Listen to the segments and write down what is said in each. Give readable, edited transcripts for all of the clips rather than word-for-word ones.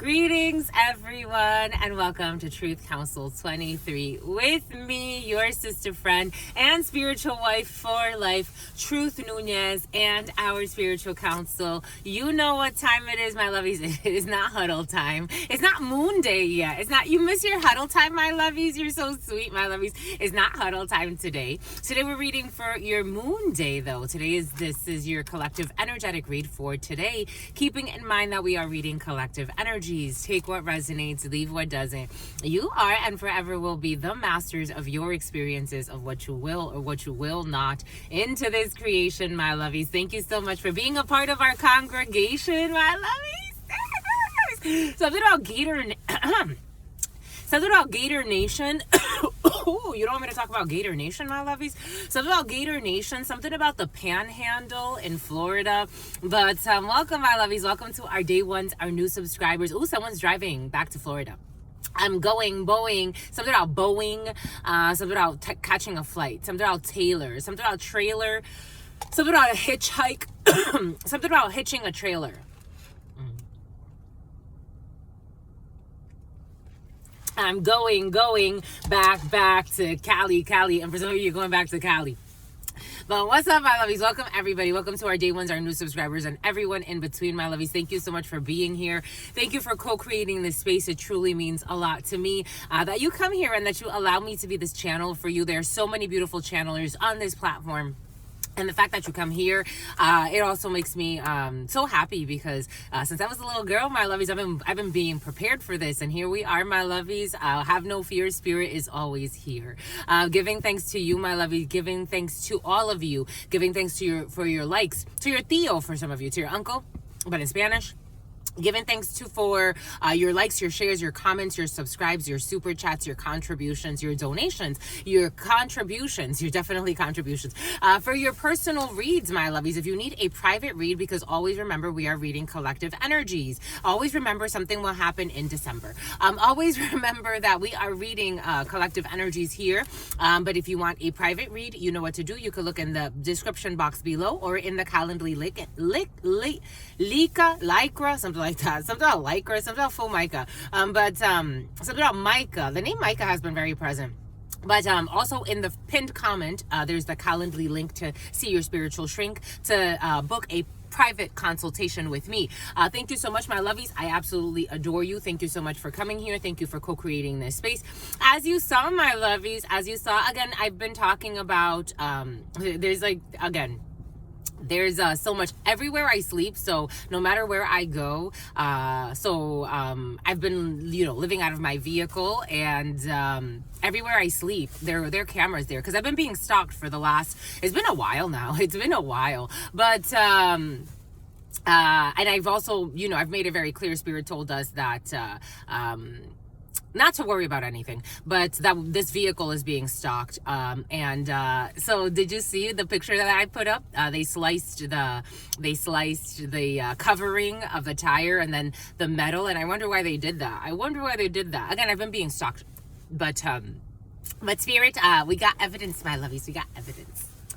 Greetings, everyone, and welcome to Truth Council 23 with me, your sister friend and spiritual wife for life, Truth Nunez, and our spiritual council. You know what time it is, my lovies. It is not huddle time. It's not moon day yet. It's not, you miss your huddle time, my lovies. You're so sweet, my lovies. It's not huddle time today. Today we're reading for your moon day, though. This is your collective energetic read for today, keeping in mind that we are reading collective energies. Take what resonates, leave what doesn't. You are and forever will be the masters of your experiences, of what you will or what you will not into this creation, my lovies. Thank you so much for being a part of our congregation, my lovies. Something about Gator Nation. Oh, you don't want me to talk about Gator Nation, my lovies? Something about Gator Nation, something about the Panhandle in Florida. But welcome, my lovies. Welcome to our day ones, our new subscribers. Oh, someone's driving back to Florida. I'm going Boeing, something about Boeing, something about catching a flight, something about Taylor, something about trailer, something about a hitchhike, something about hitching a trailer. I'm going back to Cali, and for some of you, going back to Cali. But what's up, my lovies? Welcome, everybody. Welcome to our day ones, our new subscribers, and everyone in between, my lovies. Thank you so much for being here. Thank you for co-creating this space. It truly means a lot to me that you come here and that you allow me to be this channel for you. There are so many beautiful channelers on this platform. And the fact that you come here, it also makes me so happy because since I was a little girl, my lovies, I've been being prepared for this, and here we are, my lovies. Have no fear, spirit is always here. Giving thanks to you, my lovies. Giving thanks to all of you. Giving thanks to your likes, to your tío for some of you, to your uncle, but in Spanish. Giving thanks for your likes, your shares, your comments, your subscribes, your super chats, your contributions, your donations, your definitely contributions. For your personal reads, my lovies, if you need a private read, because always remember we are reading collective energies. Always remember something will happen in December. Always remember that we are reading collective energies here. But if you want a private read, you know what to do. You can look in the description box below or in the Calendly Lycra, something like that. Something about Lycra, something about full Micah. Something about Micah. The name Micah has been very present. But also in the pinned comment, there's the Calendly link to see your spiritual shrink, to book a private consultation with me. Thank you so much, my lovies. I absolutely adore you. Thank you so much for coming here. Thank you for co-creating this space. As you saw, my lovies, again, I've been talking about, there's so much everywhere I sleep, so no matter where I go, I've been, living out of my vehicle, and everywhere I sleep, there are cameras there, because I've been being stalked for it's been a while now. But and I've also, I've made it very clear, Spirit told us that not to worry about anything, but that this vehicle is being stalked. So did you see the picture that I put up? They sliced the covering of the tire and then the metal, and I wonder why they did that. Again, I've been being stalked, but Spirit, we got evidence, my lovies.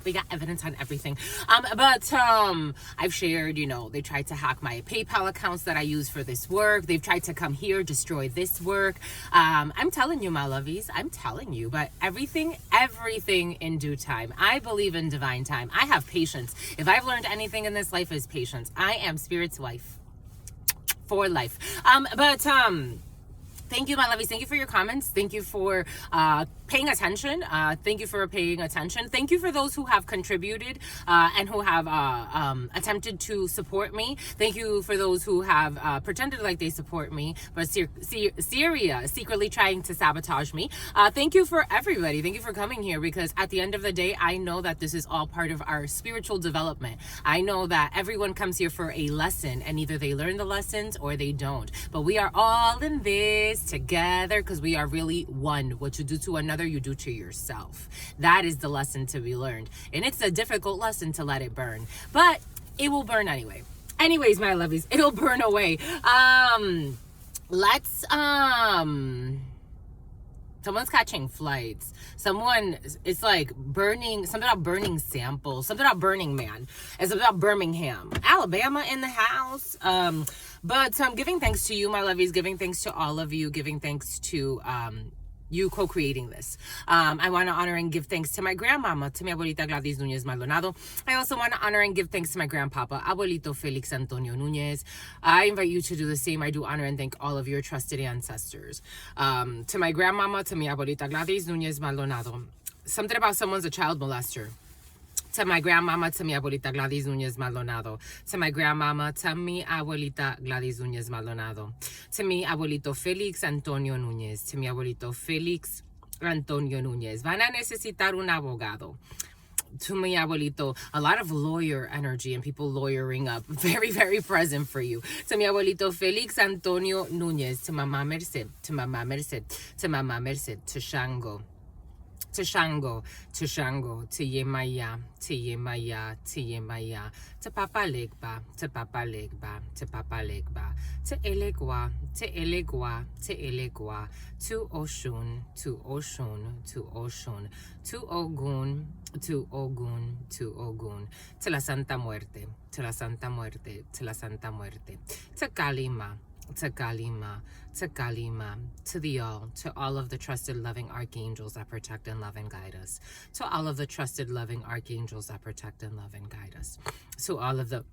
We got evidence on everything. I've shared, they tried to hack my PayPal accounts that I use for this work. They've tried to come here, destroy this work. I'm telling you, my lovies, but everything in due time. I believe in divine time. I have patience. If I've learned anything in this life is patience. I am Spirit's wife for life. Thank you, my lovies. Thank you for your comments. Thank you for paying attention. Thank you for paying attention. Thank you for those who have contributed and who have attempted to support me. Thank you for those who have pretended like they support me, but secretly trying to sabotage me. Thank you for everybody. Thank you for coming here, because at the end of the day, I know that this is all part of our spiritual development. I know that everyone comes here for a lesson, and either they learn the lessons or they don't. But we are all in this together, because we are really one. What you do to another, you do to yourself. That is the lesson to be learned, and it's a difficult lesson to let it burn, but it will burn anyway. Anyways, my lovies, it'll burn away. Someone's catching flights. It's like burning, something about burning samples, something about Burning Man. It's about Birmingham, Alabama in the house. But giving thanks to you, my lovies, giving thanks to all of you, giving thanks to you co-creating this. I want to honor and give thanks to my grandmama, to mi abuelita Gladys Nunez Maldonado. I also want to honor and give thanks to my grandpapa, Abuelito Felix Antonio Nunez. I invite you to do the same. I do honor and thank all of your trusted ancestors. To my grandmama, to mi abuelita Gladys Nunez Maldonado. Something about someone's a child molester. To my grandmama, to mi abuelita Gladys Nunez Maldonado. To my grandmama, to mi abuelita Gladys Nunez Maldonado. To mi abuelito Felix Antonio Nunez. To mi abuelito Felix Antonio Nunez. Van a necesitar un abogado. To mi abuelito, a lot of lawyer energy and people lawyering up. Very, very present for you. To mi abuelito Felix Antonio Nunez. To Mama Merced. To Mama Merced. To Mama Merced. To Shango. To Shango, to Shango, to Yemaya, to Yemaya, to Yemaya, to Papa Legba, to Papa Legba, to Papa Legba, to Elegwa, to Elegwa, to Elegwa, to Oshun, to Oshun, to Oshun, to Ogun, to Ogun, to Ogun, to la Santa Muerte, to la Santa Muerte, to la Santa Muerte, to Kalima, to Kalima, to Kalima, to the all, to all of the trusted loving archangels that protect and love and guide us, to all of the trusted loving archangels that protect and love and guide us, to all of the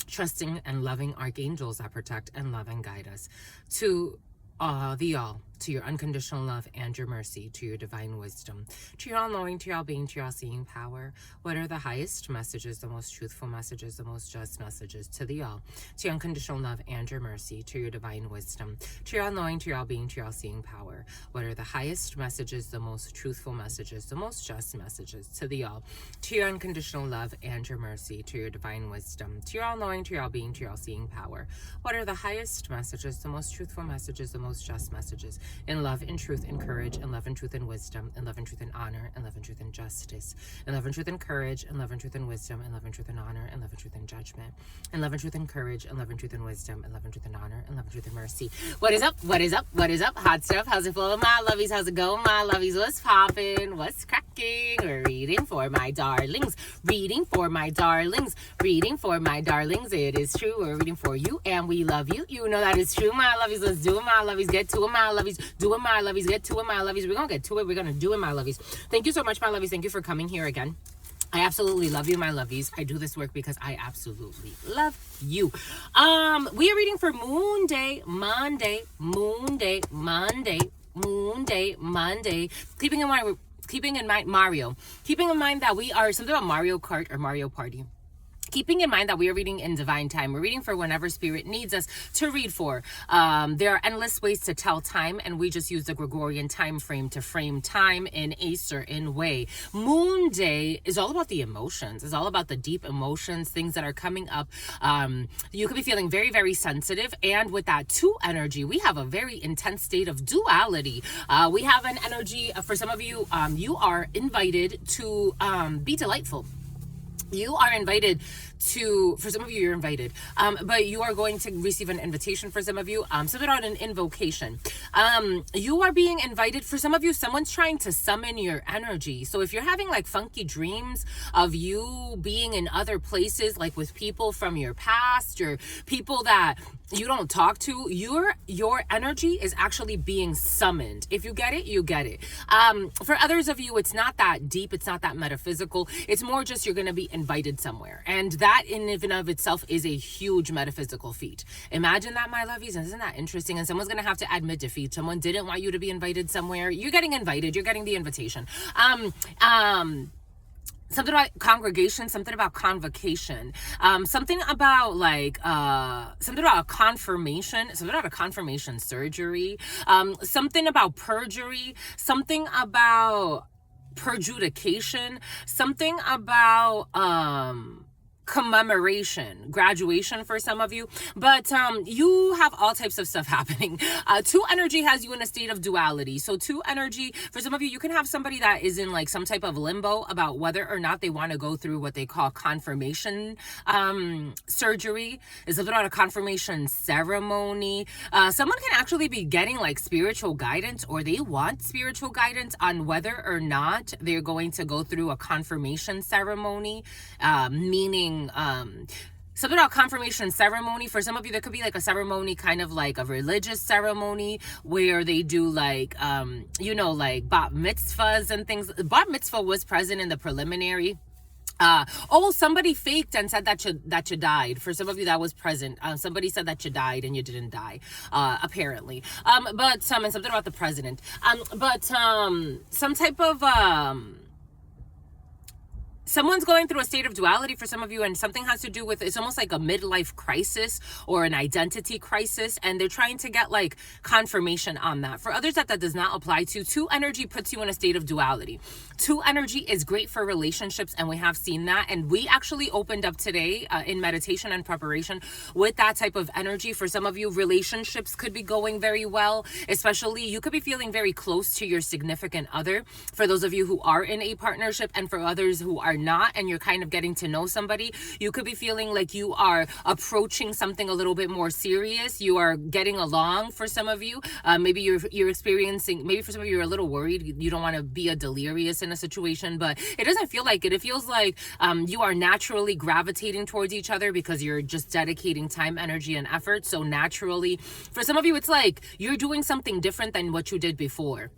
trusting and loving archangels that protect and love and guide us, to the all, to your unconditional love and your mercy, to your divine wisdom, to your all-knowing, to your all-being, to your all-seeing power. What are the highest messages, the most truthful messages, the most just messages? To the all, to your unconditional love and your mercy, to your divine wisdom, to your all-knowing, to your all-being, to your all-seeing power. What are the highest messages, the most truthful messages, the most just messages? To the all, to your unconditional love and your mercy, to your divine wisdom, to your all-knowing, to your all-being, to your all-seeing power. What are the highest messages, the most truthful messages, the most just messages? In love and truth and courage, in love and truth and wisdom, in love and truth and honor, in love and truth and justice, in love and truth and courage, in love and truth and wisdom, in love and truth and honor, in love and truth and judgment, in love and truth and courage, in love and truth and wisdom, in love and truth and honor, in love and truth and mercy. What is up? What is up? What is up? Hot stuff. How's it flowing, my lovies? How's it going, my lovies? What's popping? What's cracking? We're reading for my darlings. Reading for my darlings. Reading for my darlings. It is true. We're reading for you, and we love you. You know that is true, my lovies. Let's do it, my lovies. Get to it, my lovies. Do it, my lovies. Get to it, my lovies. We're gonna get to it. We're gonna do it, my lovies. Thank you so much, my lovies. Thank you for coming here again. I absolutely love you, my lovies. I do this work because I absolutely love you. We are reading for Moon Day, Monday, Moon Day, Monday, Moon Day, Monday. Keeping in mind Mario. Keeping in mind that we are something about Mario Kart or Mario Party. Keeping in mind that we are reading in divine time. We're reading for whenever spirit needs us to read for. There are endless ways to tell time, and we just use the Gregorian time frame to frame time in a certain way. Moon Day is all about the emotions. It's all about the deep emotions, things that are coming up. You could be feeling very, very sensitive, and with that two energy, we have a very intense state of duality. We have an energy, for some of you, you are invited to be delightful. You are invited to, for some of you, you're invited, but you are going to receive an invitation for some of you, something about an invocation. You are being invited, for some of you, someone's trying to summon your energy. So if you're having like funky dreams of you being in other places, like with people from your past or people that you don't talk to, your energy is actually being summoned. If you get it, you get it. For others of you, it's not that deep, it's not that metaphysical. It's more just you're going to be invited somewhere, and that in and of itself is a huge metaphysical feat. Imagine that, my lovies. Isn't that interesting? And someone's going to have to admit defeat. Someone didn't want you to be invited somewhere. You're getting invited. You're getting the invitation. Something about congregation, something about convocation, something about like, something about a confirmation, something about a confirmation surgery, something about perjury, something about perjudication, something about, commemoration, graduation for some of you, but you have all types of stuff happening. Two energy has you in a state of duality. So two energy, for some of you, you can have somebody that is in like some type of limbo about whether or not they want to go through what they call confirmation surgery. Is about a confirmation ceremony. Someone can actually be getting like spiritual guidance, or they want spiritual guidance on whether or not they're going to go through a confirmation ceremony, meaning something about confirmation ceremony. For some of you, there could be like a ceremony, kind of like a religious ceremony where they do like, like bat mitzvahs and things. Bat mitzvah was present in the preliminary. Somebody faked and said that you died. For some of you, that was present. Somebody said that you died and you didn't die, apparently. And something about the president. Some type of someone's going through a state of duality for some of you, and something has to do with, it's almost like a midlife crisis or an identity crisis, and they're trying to get like confirmation on that. For others that does not apply to, 2 energy puts you in a state of duality. 2 energy is great for relationships, and we have seen that, and we actually opened up today in meditation and preparation with that type of energy. For some of you, relationships could be going very well, especially you could be feeling very close to your significant other, for those of you who are in a partnership, and for others who are not and you're kind of getting to know somebody, you could be feeling like you are approaching something a little bit more serious. You are getting along. For some of you, maybe you're experiencing, maybe for some of you, you're a little worried. You don't want to be a delirious in a situation, but it doesn't feel like it. It feels like you are naturally gravitating towards each other because you're just dedicating time, energy, and effort. So naturally, for some of you, it's like you're doing something different than what you did before.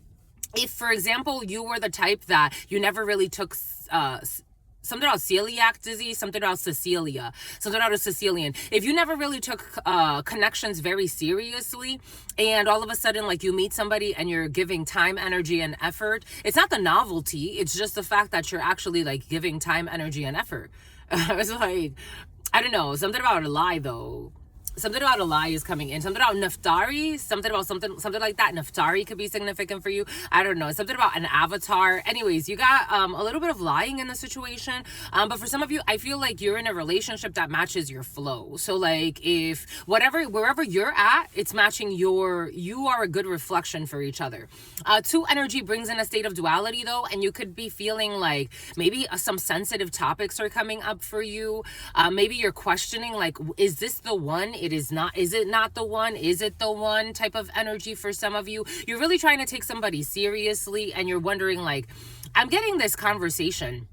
If, for example, you were the type that you never really took something about celiac disease, something about Cecilia, something about a Sicilian. If you never really took connections very seriously, and all of a sudden, like, you meet somebody and you're giving time, energy, and effort, it's not the novelty, it's just the fact that you're actually, like, giving time, energy, and effort. It's like, I don't know, something about a lie, though. Something about a lie is coming in. Something about Neftari, something like that. Neftari could be significant for you. I don't know. Something about an avatar. Anyways, you got a little bit of lying in the situation. But for some of you, I feel like you're in a relationship that matches your flow. So like, if wherever you're at, it's matching you are a good reflection for each other. 2 energy brings in a state of duality though, and you could be feeling like maybe some sensitive topics are coming up for you. Maybe you're questioning, like, is this the one? Is it not the one? Is it the one type of energy for some of you? You're really trying to take somebody seriously, and you're wondering, like, I'm getting this conversation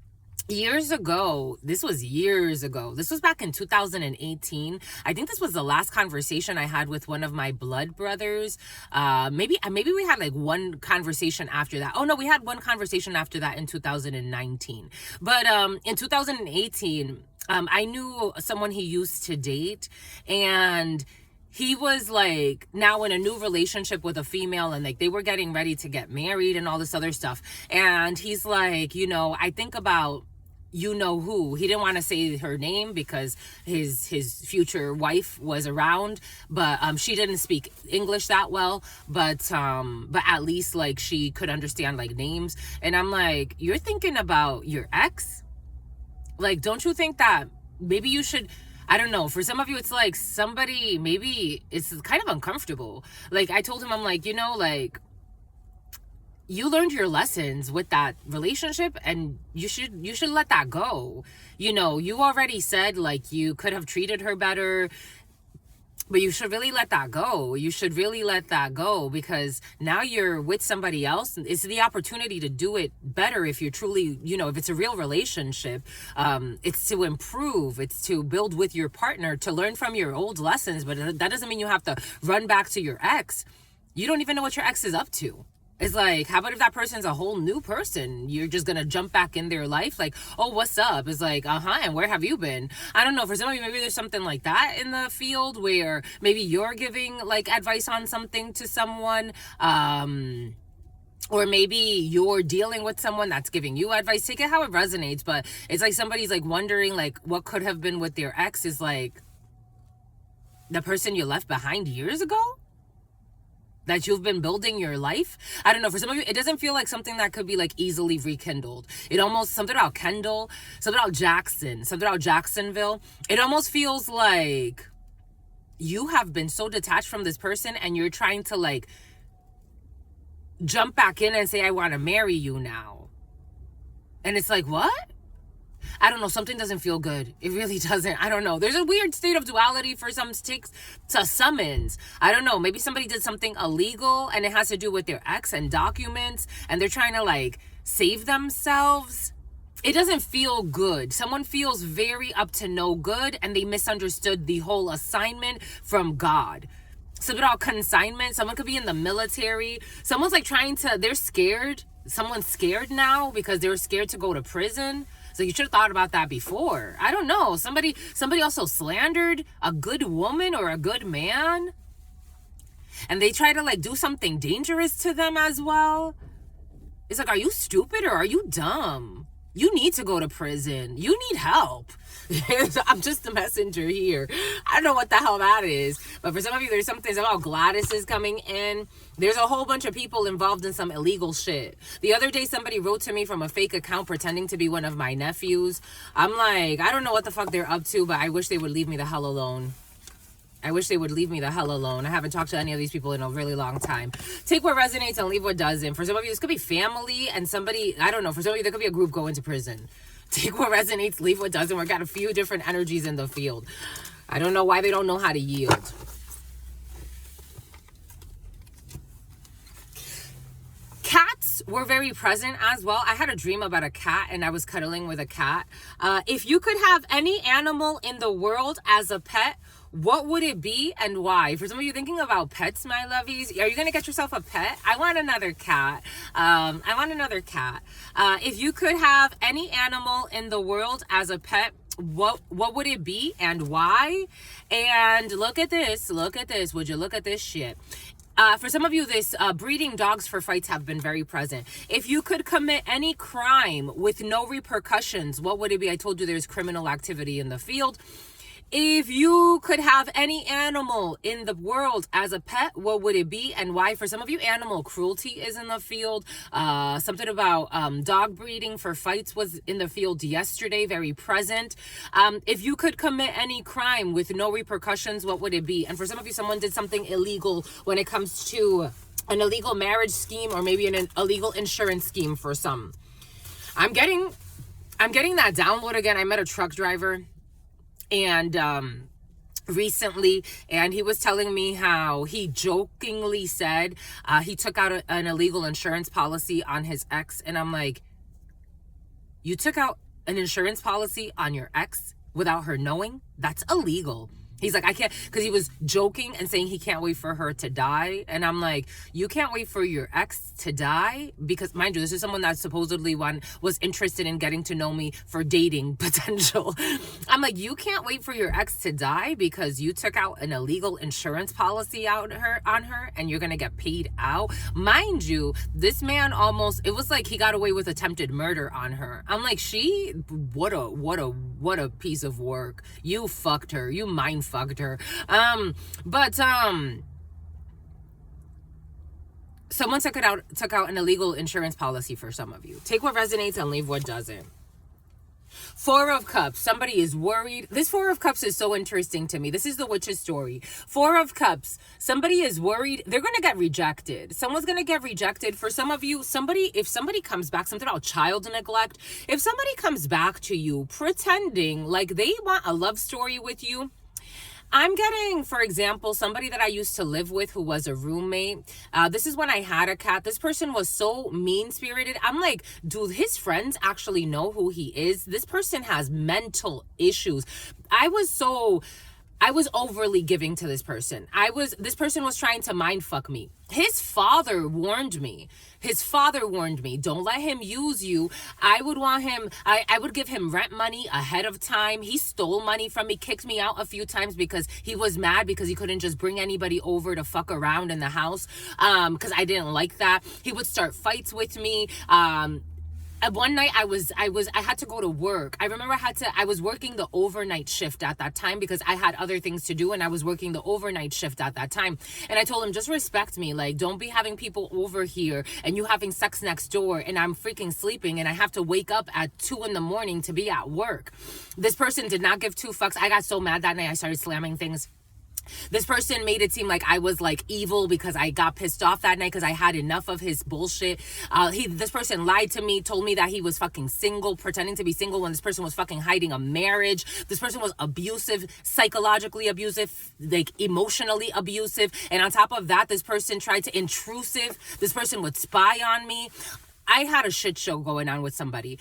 years ago. This was years ago. This was back in 2018. I think this was the last conversation I had with one of my blood brothers. Maybe we had like one conversation after that. Oh no, we had one conversation after that in 2019. But in 2018, I knew someone he used to date, and he was like now in a new relationship with a female, and like they were getting ready to get married and all this other stuff. And he's like, I think about who. He didn't want to say her name because his future wife was around, but she didn't speak English that well, but at least like she could understand like names. And I'm like, you're thinking about your ex? Like, don't you think that maybe you should, I don't know, for some of you, it's like somebody, maybe it's kind of uncomfortable. Like, I told him, I'm like, like, you learned your lessons with that relationship, and you should let that go. You already said, like, you could have treated her better, but you should really let that go. You should really let that go, because now you're with somebody else. It's the opportunity to do it better if you're truly, if it's a real relationship. It's to improve. It's to build with your partner, to learn from your old lessons. But that doesn't mean you have to run back to your ex. You don't even know what your ex is up to. It's like, how about if that person's a whole new person? You're just going to jump back in their life? Like, oh, what's up? It's like, and where have you been? I don't know. For some of you, maybe there's something like that in the field where maybe you're giving like advice on something to someone. Or maybe you're dealing with someone that's giving you advice. Take it how it resonates. But it's like somebody's like wondering like what could have been with their ex is like the person you left behind years ago, that you've been building your life. I don't know. For some of you, it doesn't feel like something that could be like easily rekindled. It almost, something about Kendall, something about Jackson, something about Jacksonville. It almost feels like you have been so detached from this person, and you're trying to like jump back in and say, I want to marry you now. And it's like, what? I don't know, something doesn't feel good. It really doesn't. I don't know. There's a weird state of duality for some sticks to summons. I don't know. Maybe somebody did something illegal and it has to do with their ex and documents, and they're trying to like save themselves. it doesn't feel good. Someone feels very up to no good, and they misunderstood the whole assignment from God. So about consignment, someone could be in the military. Someone's like they're scared. Someone's scared now because they're scared to go to prison. So you should have thought about that before. I don't know. Somebody also slandered a good woman or a good man. And they try to like do something dangerous to them as well. It's like, are you stupid or are you dumb? You need to go to prison. You need help. I'm just the messenger here. I don't know what the hell that is. But for some of you, there's something about Gladys is coming in. There's a whole bunch of people involved in some illegal shit. The other day, somebody wrote to me from a fake account pretending to be one of my nephews. I'm like, I don't know what the fuck they're up to, but I wish they would leave me the hell alone. I wish they would leave me the hell alone. I haven't talked to any of these people in a really long time. Take what resonates and leave what doesn't. For some of you, this could be family and somebody, I don't know. For some of you, there could be a group going to prison. Take what resonates, leave what doesn't. We've got a few different energies in the field. I don't know why they don't know how to yield. Cats were very present as well. I had a dream about a cat and I was cuddling with a cat. If you could have any animal in the world as a pet, what would it be and why? For some of you thinking about pets, my lovies, are you going to get yourself a pet? I want another cat. If you could have any animal in the world as a pet, what would it be and why? And look at this. Would you look at this shit? For some of you, this breeding dogs for fights have been very present. If you could commit any crime with no repercussions, what would it be? I told you there's criminal activity in the field. If you could have any animal in the world as a pet, what would it be and why? For some of you, animal cruelty is in the field. Something about dog breeding for fights was in the field yesterday, very present. If you could commit any crime with no repercussions, what would it be? And for some of you, someone did something illegal when it comes to an illegal marriage scheme or maybe an illegal insurance scheme for some. I'm getting that download again. I met a truck driver and recently, and he was telling me how he jokingly said he took out an illegal insurance policy on his ex. And I'm like, you took out an insurance policy on your ex without her knowing? That's illegal. He's like, I can't, because he was joking and saying he can't wait for her to die. And I'm like, you can't wait for your ex to die? Because mind you, this is someone that supposedly was interested in getting to know me for dating potential. I'm like, you can't wait for your ex to die because you took out an illegal insurance policy on her and you're going to get paid out. Mind you, this man it was like he got away with attempted murder on her. I'm like, what a piece of work. You fucked her. You mind fucked her. Someone took out an illegal insurance policy for some of you. Take what resonates and leave what doesn't. Four of Cups. Somebody is worried. This Four of Cups is so interesting to me. This is the witch's story. Four of Cups. Somebody is worried. They're going to get rejected. Someone's going to get rejected. For some of you, if somebody comes back, something about child neglect. If somebody comes back to you pretending like they want a love story with you, I'm getting, for example, somebody that I used to live with who was a roommate. This is when I had a cat. This person was so mean-spirited. I'm like, do his friends actually know who he is? This person has mental issues. I was overly giving to this person. This person was trying to mind fuck me. His father warned me. Don't let him use you. I would give him rent money ahead of time. He stole money from me, kicked me out a few times because he was mad because he couldn't just bring anybody over to fuck around in the house. Because I didn't like that. He would start fights with me. One night I had to go to work. I remember I was working the overnight shift at that time because I had other things to do and I was working the overnight shift at that time. And I told him, just respect me. Like, don't be having people over here and you having sex next door and I'm freaking sleeping and I have to wake up at 2 a.m. to be at work. This person did not give two fucks. I got so mad that night I started slamming things. This person made it seem like I was like evil because I got pissed off that night because I had enough of his bullshit. This person lied to me, told me that he was fucking single, pretending to be single when this person was fucking hiding a marriage. This person was abusive, psychologically abusive, like emotionally abusive. And on top of that, this person tried to intrusive. This person would spy on me. I had a shit show going on with somebody.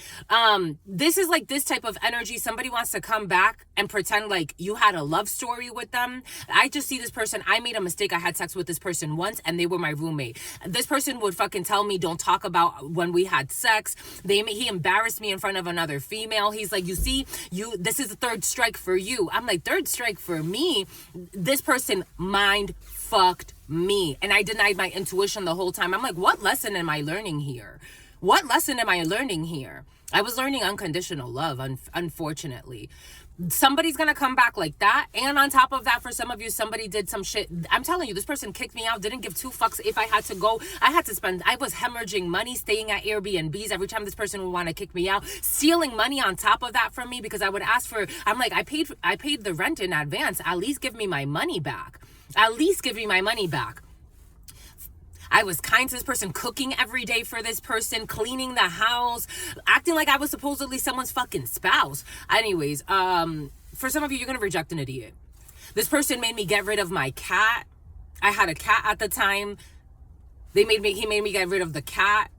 This is like this type of energy. Somebody wants to come back and pretend like you had a love story with them. I just see this person. I made a mistake. I had sex with this person once and they were my roommate. This person would fucking tell me, don't talk about when we had sex. He embarrassed me in front of another female. He's like, you see, this is the third strike for you. I'm like, third strike for me? This person mind fucked me. And I denied my intuition the whole time. I'm like, what lesson am I learning here? What lesson am I learning here? I was learning unconditional love, unfortunately. Somebody's gonna come back like that. And on top of that, for some of you, somebody did some shit. I'm telling you, this person kicked me out, didn't give two fucks if I had to go. I was hemorrhaging money, staying at Airbnbs every time this person would want to kick me out, stealing money on top of that from me, because I would ask for, I'm like, I paid the rent in advance. At least give me my money back. At least give me my money back. I was kind to this person, cooking every day for this person, cleaning the house, acting like I was supposedly someone's fucking spouse. Anyways, for some of you, you're going to reject an idiot. This person made me get rid of my cat. I had a cat at the time. He made me get rid of the cat.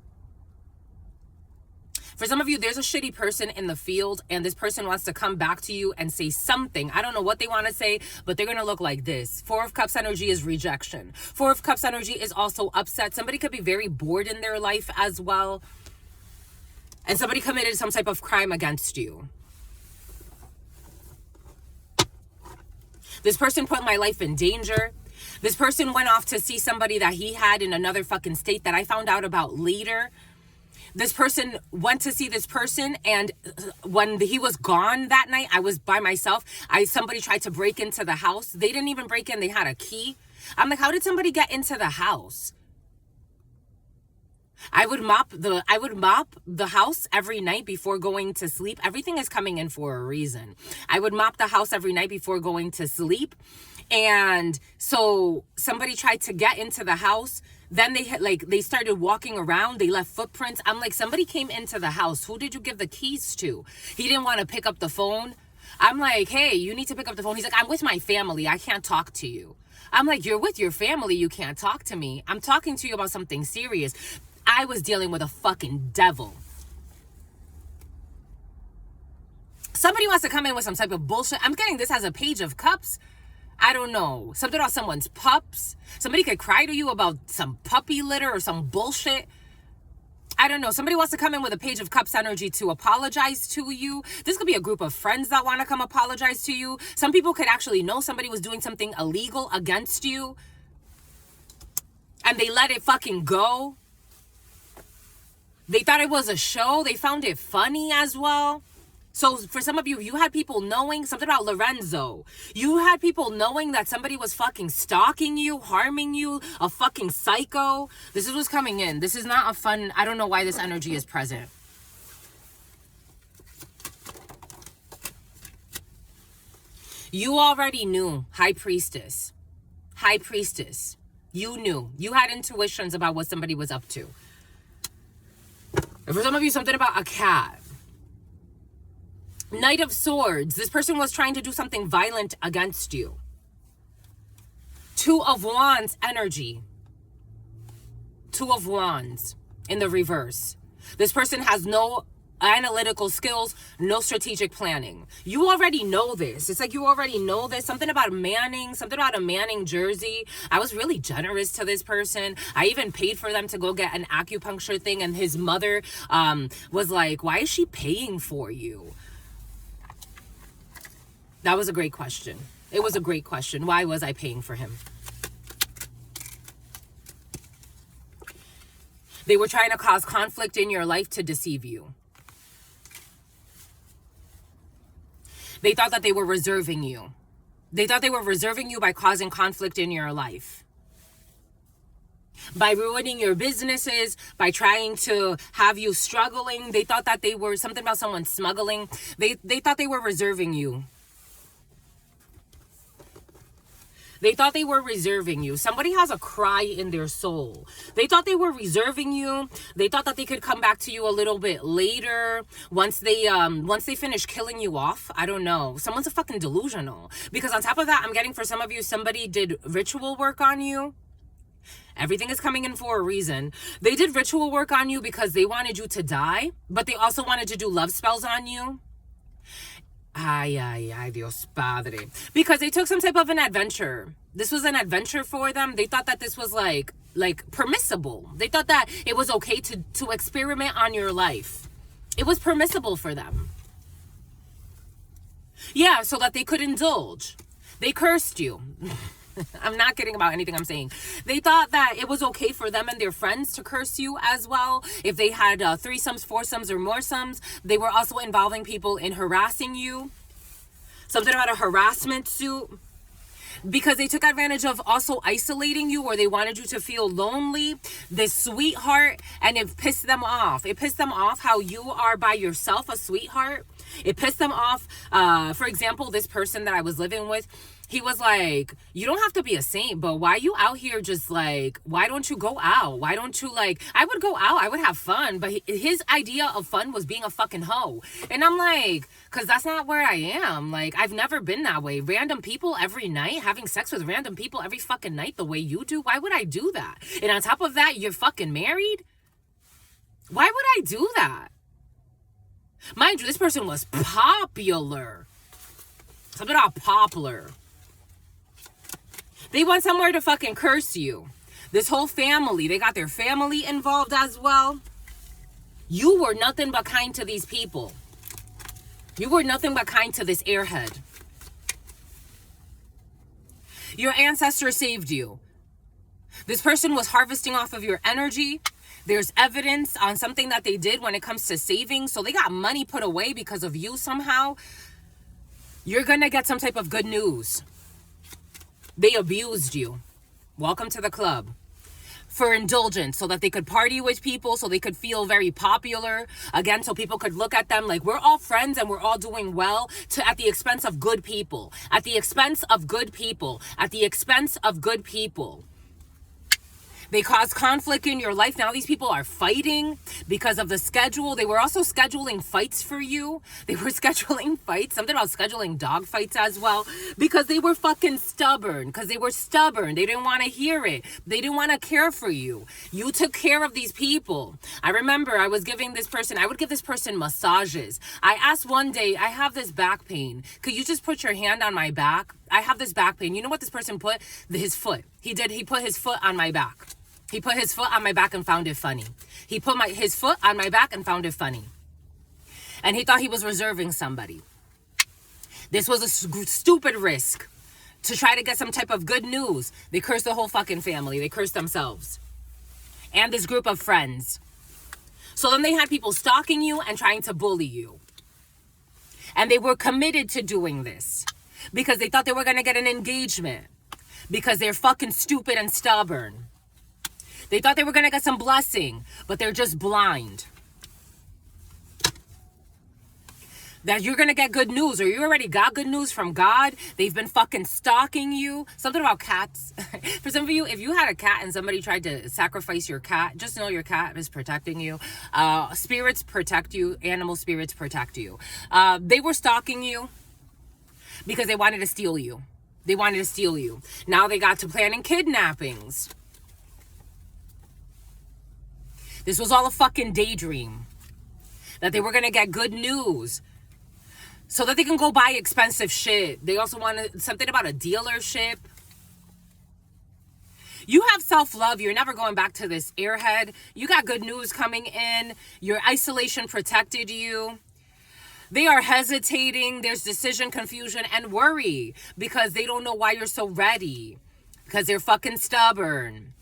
For some of you, there's a shitty person in the field and this person wants to come back to you and say something. I don't know what they want to say, but they're going to look like this. Four of Cups energy is rejection. Four of Cups energy is also upset. Somebody could be very bored in their life as well. And somebody committed some type of crime against you. This person put my life in danger. This person went off to see somebody that he had in another fucking state that I found out about later. This person went to see this person, and when he was gone that night, I was by myself. Somebody tried to break into the house. They didn't even break in. They had a key. I'm like, how did somebody get into the house? I would mop the house every night before going to sleep. Everything is coming in for a reason. I would mop the house every night before going to sleep. And so somebody tried to get into the house. Then they started walking around. They left footprints. I'm like, somebody came into the house. Who did you give the keys to? He didn't want to pick up the phone. I'm like, hey, you need to pick up the phone. He's like, I'm with my family. I can't talk to you. I'm like, you're with your family. You can't talk to me. I'm talking to you about something serious. I was dealing with a fucking devil. Somebody wants to come in with some type of bullshit. I'm getting this as a Page of Cups. I don't know. Something about someone's pups. Somebody could cry to you about some puppy litter or some bullshit. I don't know. Somebody wants to come in with a Page of Cups energy to apologize to you. This could be a group of friends that want to come apologize to you. Some people could actually know somebody was doing something illegal against you, and they let it fucking go. They thought it was a show. They found it funny as well. So for some of you, you had people knowing something about Lorenzo. You had people knowing that somebody was fucking stalking you, harming you, a fucking psycho. This is what's coming in. This is not a fun, I don't know why this energy is present. You already knew, High Priestess. High Priestess. You knew. You had intuitions about what somebody was up to. And for some of you, something about a cat. Knight of Swords. This person was trying to do something violent against you. Two of Wands energy. Two of Wands in the reverse. This person has no analytical skills, no strategic planning. You already know this. It's like you already know this. Something about a Manning jersey. I was really generous to this person. I even paid for them to go get an acupuncture thing, and his mother was like, why is she paying for you? That was a great question. It was a great question. Why was I paying for him? They were trying to cause conflict in your life to deceive you. They thought that they were reserving you. They thought they were reserving you by causing conflict in your life. By ruining your businesses, by trying to have you struggling. They thought that they were something about someone smuggling. They thought they were reserving you. They thought they were reserving you. Somebody has a cry in their soul. They thought they were reserving you. They thought that they could come back to you a little bit later once they finish killing you off. I don't know. Someone's a fucking delusional. Because on top of that, I'm getting for some of you, somebody did ritual work on you. Everything is coming in for a reason. They did ritual work on you because they wanted you to die, but they also wanted to do love spells on you. Ay, Dios Padre. Because they took some type of an adventure. This was an adventure for them. They thought that this was like permissible. They thought that it was okay to experiment on your life. It was permissible for them. Yeah, so that they could indulge. They cursed you. I'm not kidding about anything I'm saying. They thought that it was okay for them and their friends to curse you as well. If they had threesomes, foursomes, or more sums, they were also involving people in harassing you. Something about a harassment suit. Because they took advantage of also isolating you, or they wanted you to feel lonely, this sweetheart, and it pissed them off. It pissed them off how you are by yourself, a sweetheart. It pissed them off. For example, this person that I was living with, he was like, you don't have to be a saint, but why you out here just like, why don't you go out? Why don't you like, I would go out, I would have fun, but his idea of fun was being a fucking hoe. And I'm like, because that's not where I am. Like, I've never been that way. Random people every night, having sex with random people every fucking night the way you do. Why would I do that? And on top of that, you're fucking married? Why would I do that? Mind you, this person was popular. Something about popular. They went somewhere to fucking curse you. This whole family, they got their family involved as well. You were nothing but kind to these people. You were nothing but kind to this airhead. Your ancestors saved you. This person was harvesting off of your energy. There's evidence on something that they did when it comes to saving. So they got money put away because of you somehow. You're gonna get some type of good news. They abused you. Welcome to the club. For indulgence, so that they could party with people, so they could feel very popular. Again, so people could look at them like we're all friends and we're all doing well, at the expense of good people. At the expense of good people. At the expense of good people. They caused conflict in your life. Now these people are fighting because of the schedule. They were also scheduling fights for you. They were scheduling fights. Something about scheduling dog fights as well. Because they were fucking stubborn. Because they were stubborn. They didn't want to hear it. They didn't want to care for you. You took care of these people. I remember I was giving this person, I would give this person massages. I asked one day, I have this back pain. Could you just put your hand on my back? I have this back pain. You know what this person put? His foot. He put his foot on my back. He put his foot on my back and found it funny. He put his foot on my back and found it funny. And he thought he was reserving somebody. This was a stupid risk to try to get some type of good news. They cursed the whole fucking family. They cursed themselves. And this group of friends. So then they had people stalking you and trying to bully you. And they were committed to doing this. Because they thought they were going to get an engagement. Because they're fucking stupid and stubborn. They thought they were going to get some blessing, but they're just blind. That you're going to get good news, or you already got good news from God. They've been fucking stalking you. Something about cats. For some of you, if you had a cat and somebody tried to sacrifice your cat, just know your cat is protecting you. Spirits protect you. Animal spirits protect you. They were stalking you because they wanted to steal you. They wanted to steal you. Now they got to planning kidnappings. This was all a fucking daydream. That they were going to get good news. So that they can go buy expensive shit. They also wanted something about a dealership. You have self-love. You're never going back to this airhead. You got good news coming in. Your isolation protected you. They are hesitating. There's decision confusion and worry. Because they don't know why you're so ready. Because they're fucking stubborn.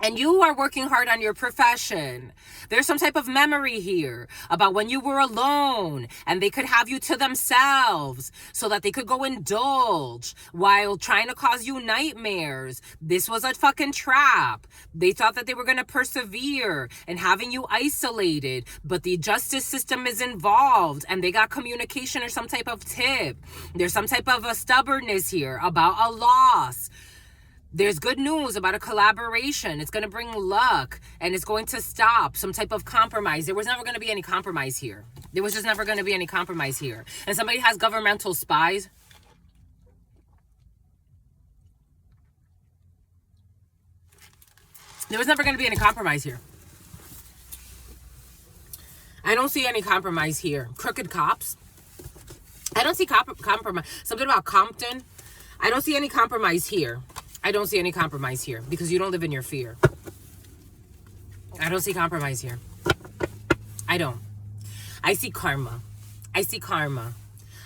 And you are working hard on your profession. There's some type of memory here about when you were alone and they could have you to themselves so that they could go indulge while trying to cause you nightmares. This was a fucking trap. They thought that they were going to persevere and having you isolated, but the justice system is involved and they got communication or some type of tip. There's some type of a stubbornness here about a loss. There's good news about a collaboration. It's going to bring luck and it's going to stop some type of compromise. There was never going to be any compromise here. There was just never going to be any compromise here. And somebody has governmental spies. There was never going to be any compromise here. I don't see any compromise here. Crooked cops. I don't see compromise. Something about Compton. I don't see any compromise here. I don't see any compromise here because you don't live in your fear. I don't see compromise here. I don't. I see karma. I see karma.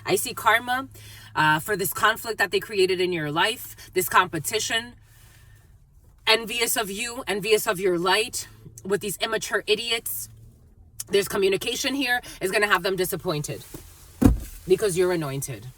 I see karma for this conflict that they created in your life, this competition, envious of you, envious of your light, with these immature idiots. There's communication here is going to have them disappointed because you're anointed.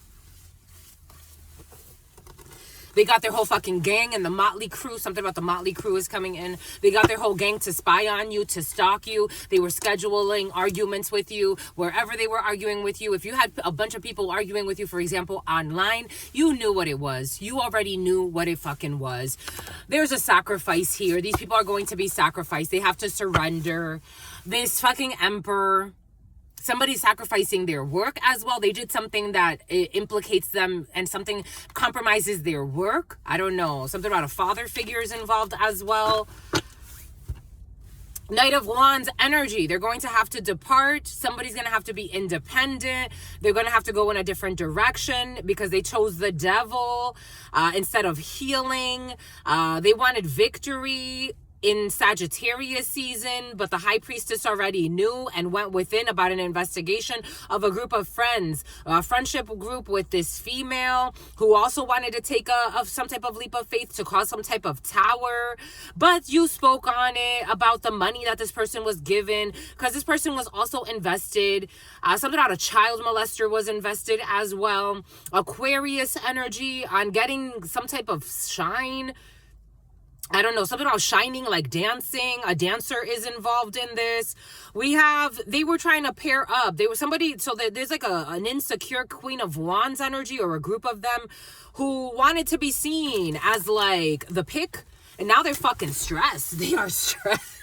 They got their whole fucking gang and the Motley Crew. Something about the Motley Crew is coming in. They got their whole gang to spy on you, to stalk you. They were scheduling arguments with you wherever they were arguing with you. If you had a bunch of people arguing with you, for example, online, you knew what it was. You already knew what it fucking was. There's a sacrifice here. These people are going to be sacrificed. They have to surrender. This fucking emperor, somebody's sacrificing their work as well. They did something that implicates them and something compromises their work. I don't know. Something about a father figure is involved as well. Knight of Wands energy. They're going to have to depart. Somebody's going to have to be independent. They're going to have to go in a different direction because they chose the devil instead of healing. They wanted victory in Sagittarius season, but the high priestess already knew and went within about an investigation of a group of friends, a friendship group with this female who also wanted to take some type of leap of faith to cause some type of tower. But you spoke on it about the money that this person was given because this person was also invested. Something about a child molester was invested as well. Aquarius energy on getting some type of shine. I don't know, something about shining, like dancing. A dancer is involved in this. They were trying to pair up. There's like an insecure Queen of Wands energy or a group of them who wanted to be seen as like the pick. And now they're fucking stressed. They are stressed.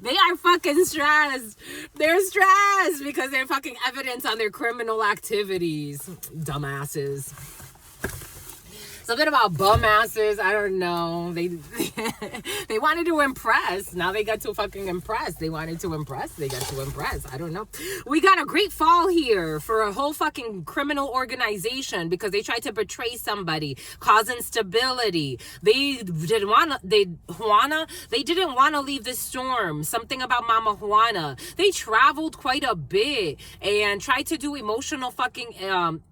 They are fucking stressed. They're stressed because they're fucking evidence on their criminal activities. Dumbasses. Something about bum asses. I don't know. They wanted to impress. Now they got to fucking impress. They wanted to impress. They got to impress. I don't know. We got a great fall here for a whole fucking criminal organization because they tried to betray somebody, cause instability. They didn't want to leave the storm. Something about Mama Juana. They traveled quite a bit and tried to do emotional fucking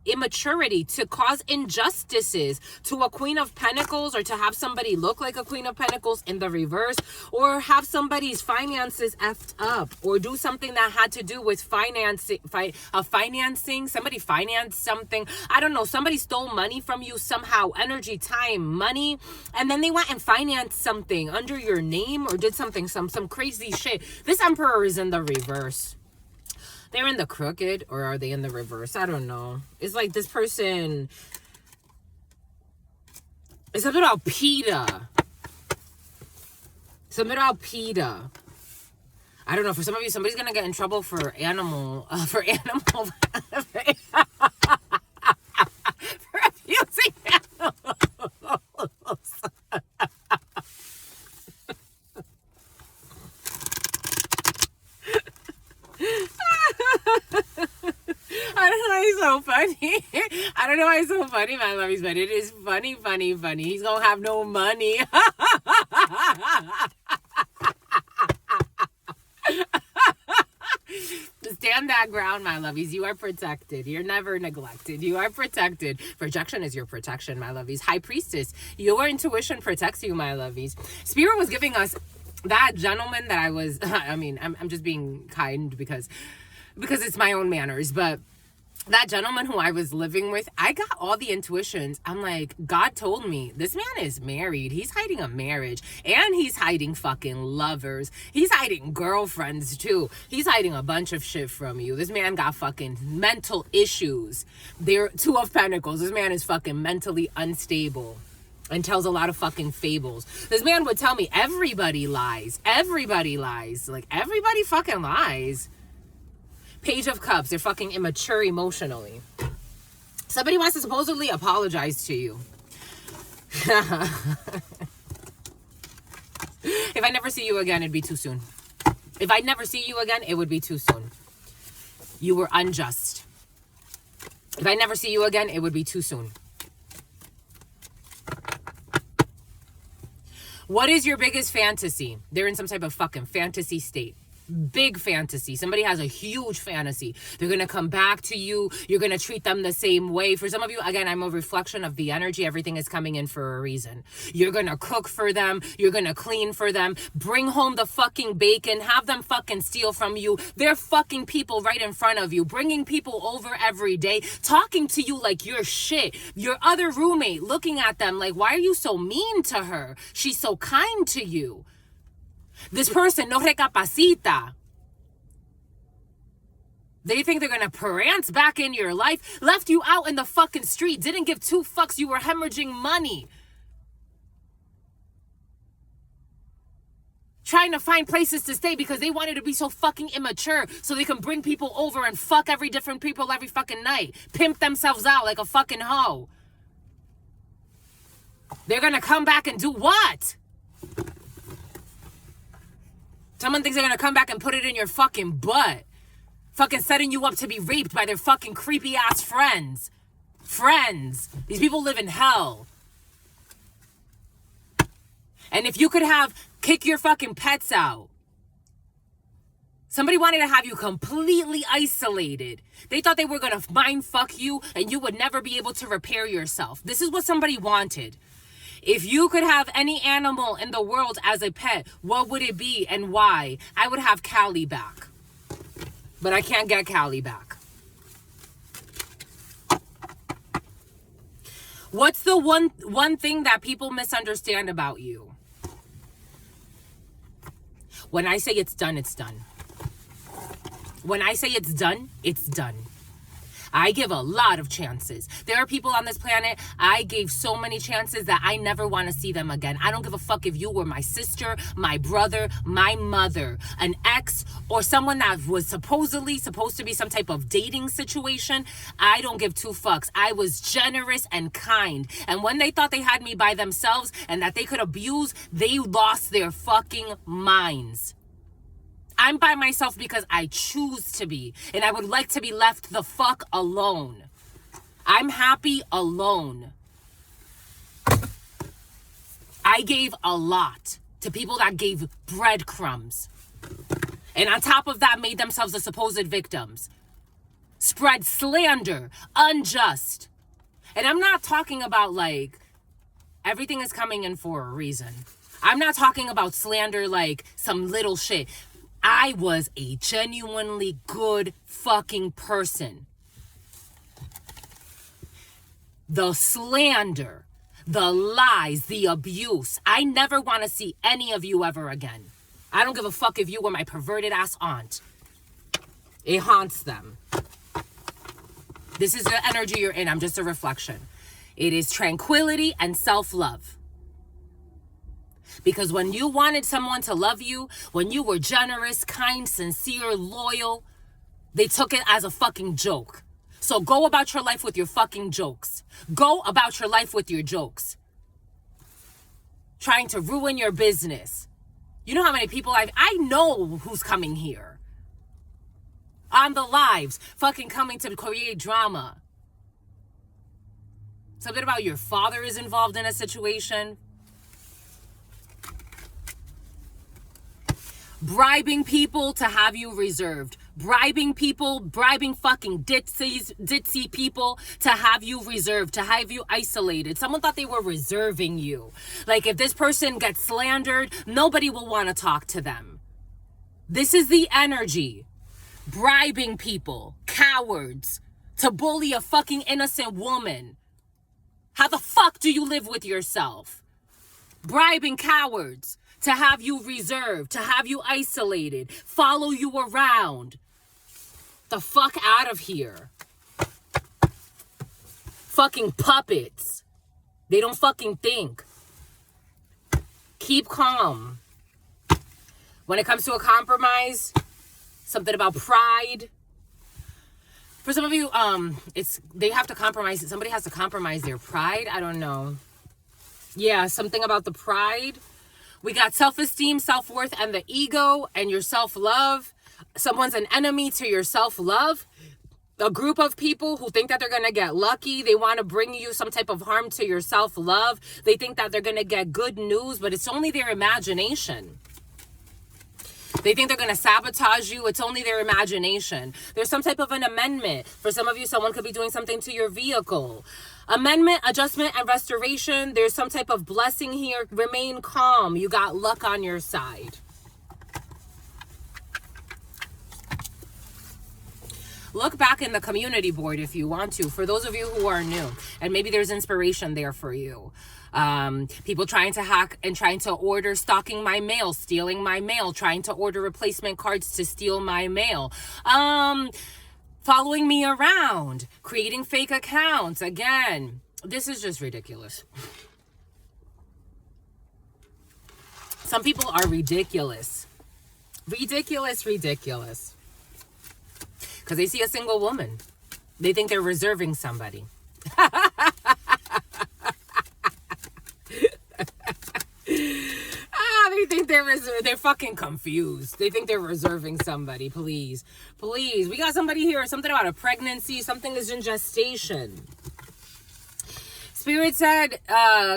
immaturity to cause injustices to a Queen of Pentacles, or to have somebody look like a Queen of Pentacles in the reverse, or have somebody's finances effed up, or do something that had to do with financing. Somebody financed something. I don't know. Somebody stole money from you somehow. Energy, time, money. And then they went and financed something under your name or did something, some crazy shit. This Emperor is in the reverse. They're in the crooked, or are they in the reverse? I don't know. It's like this person. It's something about PETA. Something about PETA. I don't know. For some of you, somebody's gonna get in trouble for animal. For abusing animals. I don't know why he's so funny. I don't know why he's so funny, my lovies, but it is funny. He's gonna have no money. Stand that ground, my lovies. You are protected. You're never neglected. You are protected. Projection is your protection, my lovies. High Priestess, your intuition protects you, my lovies. Spirit was giving us that gentleman that I'm just being kind because it's my own manners, but that gentleman who I was living with, I got all the intuitions. I'm like, God told me this man is married. He's hiding a marriage, and he's hiding fucking lovers. He's hiding girlfriends too. He's hiding a bunch of shit from you. This man got fucking mental issues. They're Two of Pentacles. This man is fucking mentally unstable and tells a lot of fucking fables. This man would tell me everybody lies. Everybody lies. Like, everybody fucking lies. Page of Cups. They're fucking immature emotionally. Somebody wants to supposedly apologize to you. If I never see you again, it'd be too soon. If I never see you again, it would be too soon. You were unjust. If I never see you again, it would be too soon. What is your biggest fantasy? They're in some type of fucking fantasy state. Big fantasy. Somebody has a huge fantasy. They're going to come back to you. You're going to treat them the same way. For some of you, again, I'm a reflection of the energy. Everything is coming in for a reason. You're going to cook for them. You're going to clean for them. Bring home the fucking bacon. Have them fucking steal from you. They're fucking people right in front of you. Bringing people over every day. Talking to you like you're shit. Your other roommate looking at them like, why are you so mean to her? She's so kind to you. This person no recapacita. They think they're going to prance back in your life. Left you out in the fucking street. Didn't give two fucks. You were hemorrhaging money. Trying to find places to stay because they wanted to be so fucking immature so they can bring people over and fuck every different people every fucking night. Pimp themselves out like a fucking hoe. They're going to come back and do what? Someone thinks they're going to come back and put it in your fucking butt. Fucking setting you up to be raped by their fucking creepy ass friends. Friends. These people live in hell. And if you could kick your fucking pets out. Somebody wanted to have you completely isolated. They thought they were going to mind fuck you and you would never be able to repair yourself. This is what somebody wanted. If you could have any animal in the world as a pet, what would it be and why? I would have Callie back. But I can't get Callie back. What's the one thing that people misunderstand about you? When I say it's done, it's done. When I say it's done, it's done. I give a lot of chances. There are people on this planet, I gave so many chances that I never want to see them again. I don't give a fuck if you were my sister, my brother, my mother, an ex, or someone that was supposed to be some type of dating situation. I don't give two fucks. I was generous and kind. And when they thought they had me by themselves and that they could abuse, they lost their fucking minds. I'm by myself because I choose to be, and I would like to be left the fuck alone. I'm happy alone. I gave a lot to people that gave breadcrumbs. And on top of that, made themselves the supposed victims. Spread slander, unjust. And I'm not talking about like, everything is coming in for a reason. I'm not talking about slander like some little shit. I was a genuinely good fucking person. The slander, the lies, the abuse. I never want to see any of you ever again. I don't give a fuck if you were my perverted ass aunt. It haunts them. This is the energy you're in. I'm just a reflection. It is tranquility and self-love. Because when you wanted someone to love you, when you were generous, kind, sincere, loyal, they took it as a fucking joke. So go about your life with your fucking jokes. Go about your life with your jokes. Trying to ruin your business. You know how many people I know who's coming here. On the lives, fucking coming to create drama. Something about your father is involved in a situation. Bribing people to have you reserved. Bribing people, bribing fucking ditzy people to have you reserved, to have you isolated. Someone thought they were reserving you. Like if this person gets slandered, nobody will want to talk to them. This is the energy. Bribing people, cowards, to bully a fucking innocent woman. How the fuck do you live with yourself? Bribing cowards to have you reserved, to have you isolated, follow you around. The fuck out of here. Fucking puppets. They don't fucking think. Keep calm. When it comes to a compromise, something about pride. For some of you, they have to compromise. Somebody has to compromise their pride. I don't know. Yeah, something about the pride. We got self-esteem, self-worth, and the ego, and your self-love. Someone's an enemy to your self-love. A group of people who think that they're going to get lucky. They want to bring you some type of harm to your self-love. They think that they're going to get good news, but it's only their imagination. They think they're going to sabotage you. It's only their imagination. There's some type of an amendment. For some of you, someone could be doing something to your vehicle. Amendment, adjustment, and restoration. There's some type of blessing here. Remain calm. You got luck on your side. Look back in the community board if you want to, for those of you who are new, and maybe there's inspiration there for you. People trying to hack and trying to order, stalking my mail, stealing my mail, trying to order replacement cards to steal my mail. Following me around, creating fake accounts. Again, this is just ridiculous. Some people are ridiculous. Ridiculous. Because they see a single woman. They think they're reserving somebody. They think they're fucking confused. They think they're reserving somebody. Please. We got somebody here, something about a pregnancy, something is in gestation. Spirit said,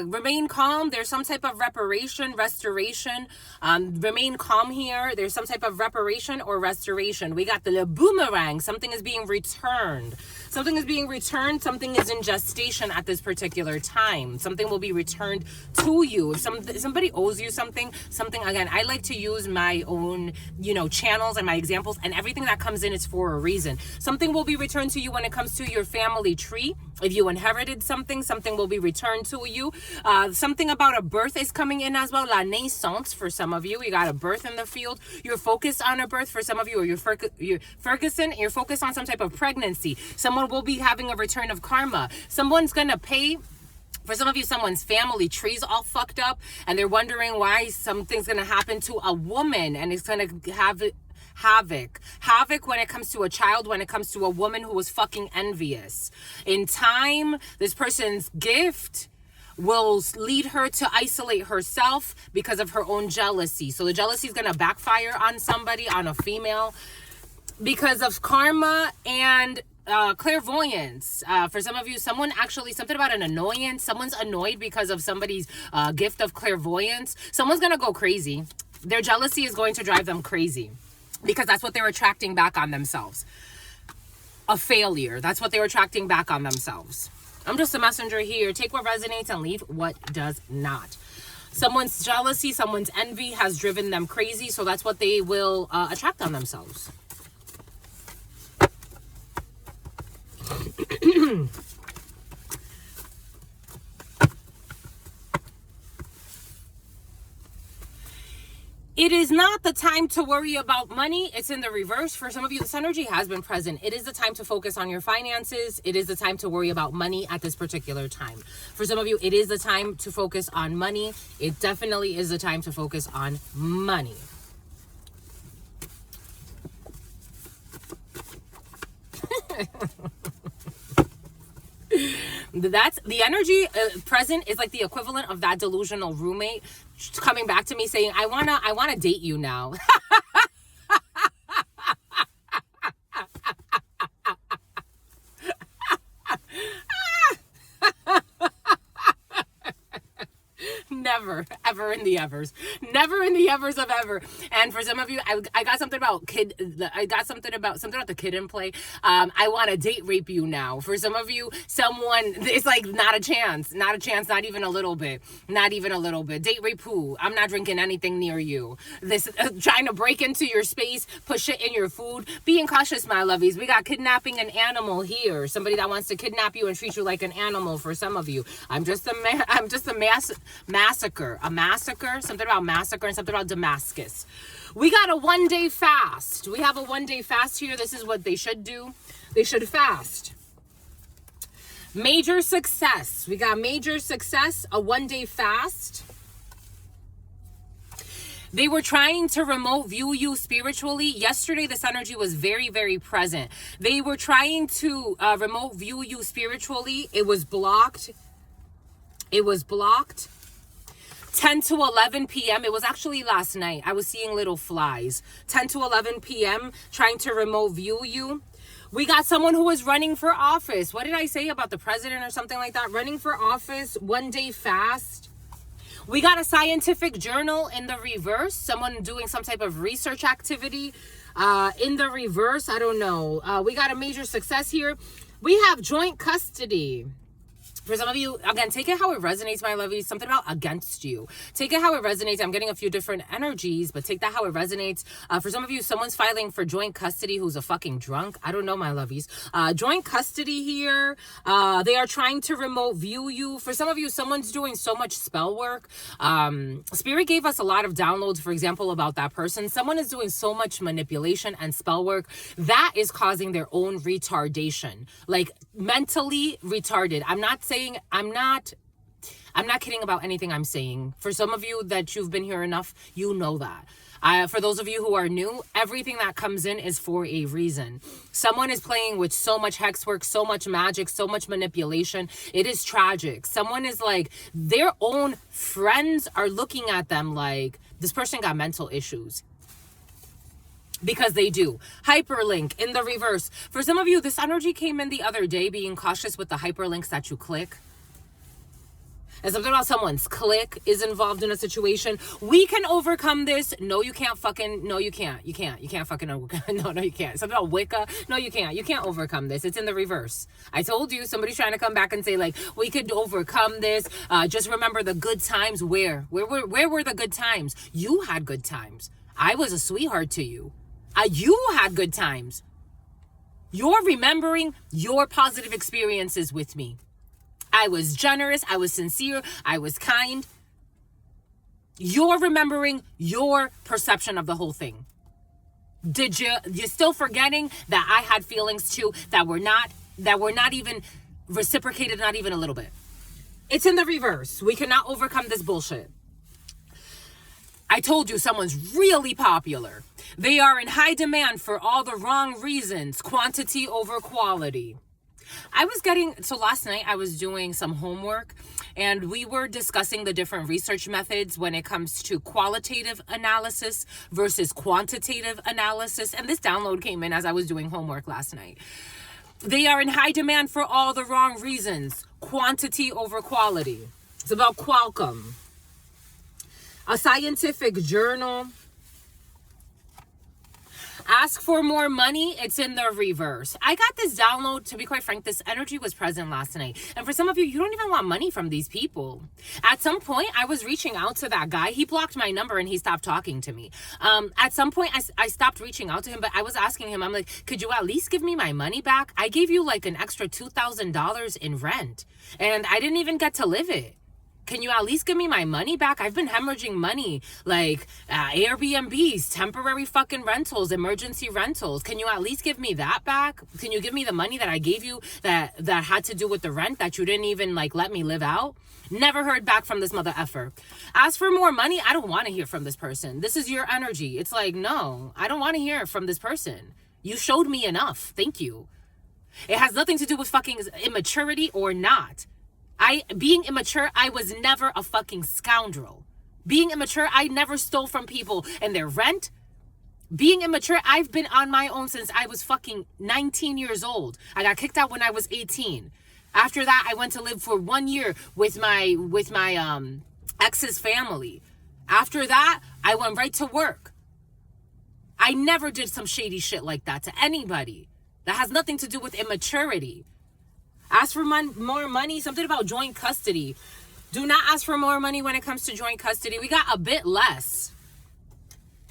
remain calm. There's some type of reparation, restoration. Remain calm here. There's some type of reparation or restoration. We got the boomerang. Something is being returned. Something is being returned. Something is in gestation at this particular time. Something will be returned to you. If somebody owes you something, again, I like to use my own, channels and my examples, and everything that comes in is for a reason. Something will be returned to you when it comes to your family tree. If you inherited something will be returned to you. Something about a birth is coming in as well. La naissance for some of you. You got a birth in the field. You're focused on a birth for some of you, or you're Ferguson. You're focused on some type of pregnancy. Someone will be having a return of karma. Someone's gonna pay. For some of you, someone's family tree's all fucked up, and they're wondering why something's gonna happen to a woman, and it's gonna have havoc when it comes to a child, when it comes to a woman who was fucking envious. In time, this person's gift will lead her to isolate herself because of her own jealousy. So the jealousy is going to backfire on somebody, on a female, because of karma and clairvoyance. For some of you, something about an annoyance. Someone's annoyed because of somebody's gift of clairvoyance. Someone's going to go crazy. Their jealousy is going to drive them crazy, because that's what they're attracting back on themselves. A failure. That's what they're attracting back on themselves. I'm just a messenger here. Take what resonates and leave what does not. Someone's jealousy, someone's envy has driven them crazy, so that's what they will attract on themselves. It is not the time to worry about money. It's in the reverse. For some of you, this energy has been present. It is the time to focus on your finances. It is the time to worry about money at this particular time. For some of you, it is the time to focus on money. It definitely is the time to focus on money. That's the energy present is like the equivalent of that delusional roommate coming back to me saying, I wanna date you now. Never, ever in the evers. Never in the evers of ever. And for some of you, I got something about something about the kid in play. I want to date rape you now. For some of you, it's like not a chance, not even a little bit. Date rape who? I'm not drinking anything near you. This trying to break into your space, put shit in your food. Being cautious, my lovies. We got kidnapping an animal here. Somebody that wants to kidnap you and treat you like an animal. For some of you, I'm just a massacre, something about massacre and something about Damascus. We got a 1-day fast. We have a 1-day fast here. This is what they should do. They should fast. Major success. We got major success, a 1-day fast. They were trying to remote view you spiritually. Yesterday, this energy was very, very present. They were trying to remote view you spiritually. It was blocked. 10 to 11 p.m. It was actually last night. I was seeing little flies. 10 to 11 p.m. trying to remote view you. We got someone who was running for office. What did I say about the president or something like that? Running for office, 1 day fast. We got a scientific journal in the reverse. Someone doing some type of research activity in the reverse. I don't know. We got a major success here. We have joint custody. For some of you, again, take it how it resonates, my lovies. Something about against you. Take it how it resonates. I'm getting a few different energies, but take that how it resonates. For some of you, someone's filing for joint custody who's a fucking drunk. I don't know, my lovies. Joint custody here. They are trying to remote view you. For some of you, someone's doing so much spell work. Spirit gave us a lot of downloads, for example, about that person. Someone is doing so much manipulation and spell work that is causing their own retardation. Like mentally retarded. I'm not kidding about anything I'm saying. For some of you that you've been here enough, you know that. For those of you who are new, everything that comes in is for a reason. Someone is playing with so much hex work, so much magic, so much manipulation. It is tragic. Someone is like, their own friends are looking at them like, this person got mental issues. Because they do. Hyperlink in the reverse. For some of you, this energy came in the other day, being cautious with the hyperlinks that you click. And something about someone's click is involved in a situation. We can overcome this. No, you can't fucking, no, you can't. You can't fucking overcome. No, you can't. Something about Wicca. No, you can't. You can't overcome this. It's in the reverse. I told you, somebody's trying to come back and say like, we could overcome this. Just remember the good times. Where were the good times? You had good times. I was a sweetheart to you. You had good times. You're remembering your positive experiences with me. I was generous. I was sincere. I was kind. You're remembering your perception of the whole thing. You're still forgetting that I had feelings too that were not even reciprocated, not even a little bit. It's in the reverse. We cannot overcome this bullshit. I told you someone's really popular. They are in high demand for all the wrong reasons. Quantity over quality. So last night I was doing some homework and we were discussing the different research methods when it comes to qualitative analysis versus quantitative analysis. And this download came in as I was doing homework last night. They are in high demand for all the wrong reasons. Quantity over quality. It's about Qualcomm. A scientific journal. Ask for more money. It's in the reverse. I got this download. To be quite frank, this energy was present last night. And for some of you, you don't even want money from these people. At some point, I was reaching out to that guy. He blocked my number and he stopped talking to me. At some point, I stopped reaching out to him, but I was asking him, I'm like, could you at least give me my money back? I gave you like an extra $2,000 in rent and I didn't even get to live it. Can you at least give me my money back? I've been hemorrhaging money, like Airbnbs, temporary fucking rentals, emergency rentals. Can you at least give me that back? Can you give me the money that I gave you that had to do with the rent that you didn't even like let me live out? Never heard back from this mother effer. Ask for more money. I don't want to hear from this person. This is your energy. It's like, no, I don't want to hear from this person. You showed me enough. Thank you. It has nothing to do with fucking immaturity or not. Being immature, I was never a fucking scoundrel. Being immature, I never stole from people and their rent. Being immature, I've been on my own since I was fucking 19 years old. I got kicked out when I was 18. After that, I went to live for 1 year with my ex's family. After that, I went right to work. I never did some shady shit like that to anybody. That has nothing to do with immaturity. Ask for more money. Something about joint custody. Do not ask for more money when it comes to joint custody. We got a bit less.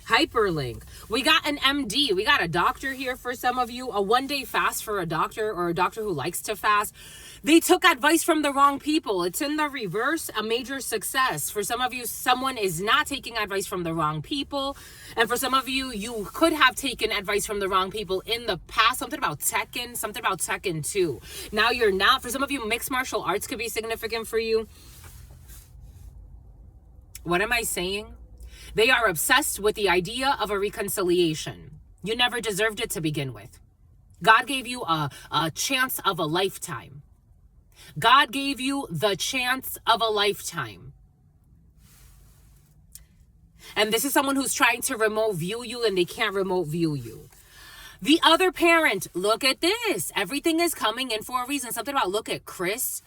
Hyperlink. We got an MD. We got a doctor here for some of you. A 1 day fast for a doctor or a doctor who likes to fast. They took advice from the wrong people. It's in the reverse, a major success. For some of you, someone is not taking advice from the wrong people. And for some of you, you could have taken advice from the wrong people in the past. Something about Tekken 2. Now you're not. For some of you, mixed martial arts could be significant for you. What am I saying? They are obsessed with the idea of a reconciliation. You never deserved it to begin with. God gave you a chance of a lifetime. God gave you the chance of a lifetime. And this is someone who's trying to remote view you and they can't remote view you. The other parent, look at this. Everything is coming in for a reason. Something about, look at Chris.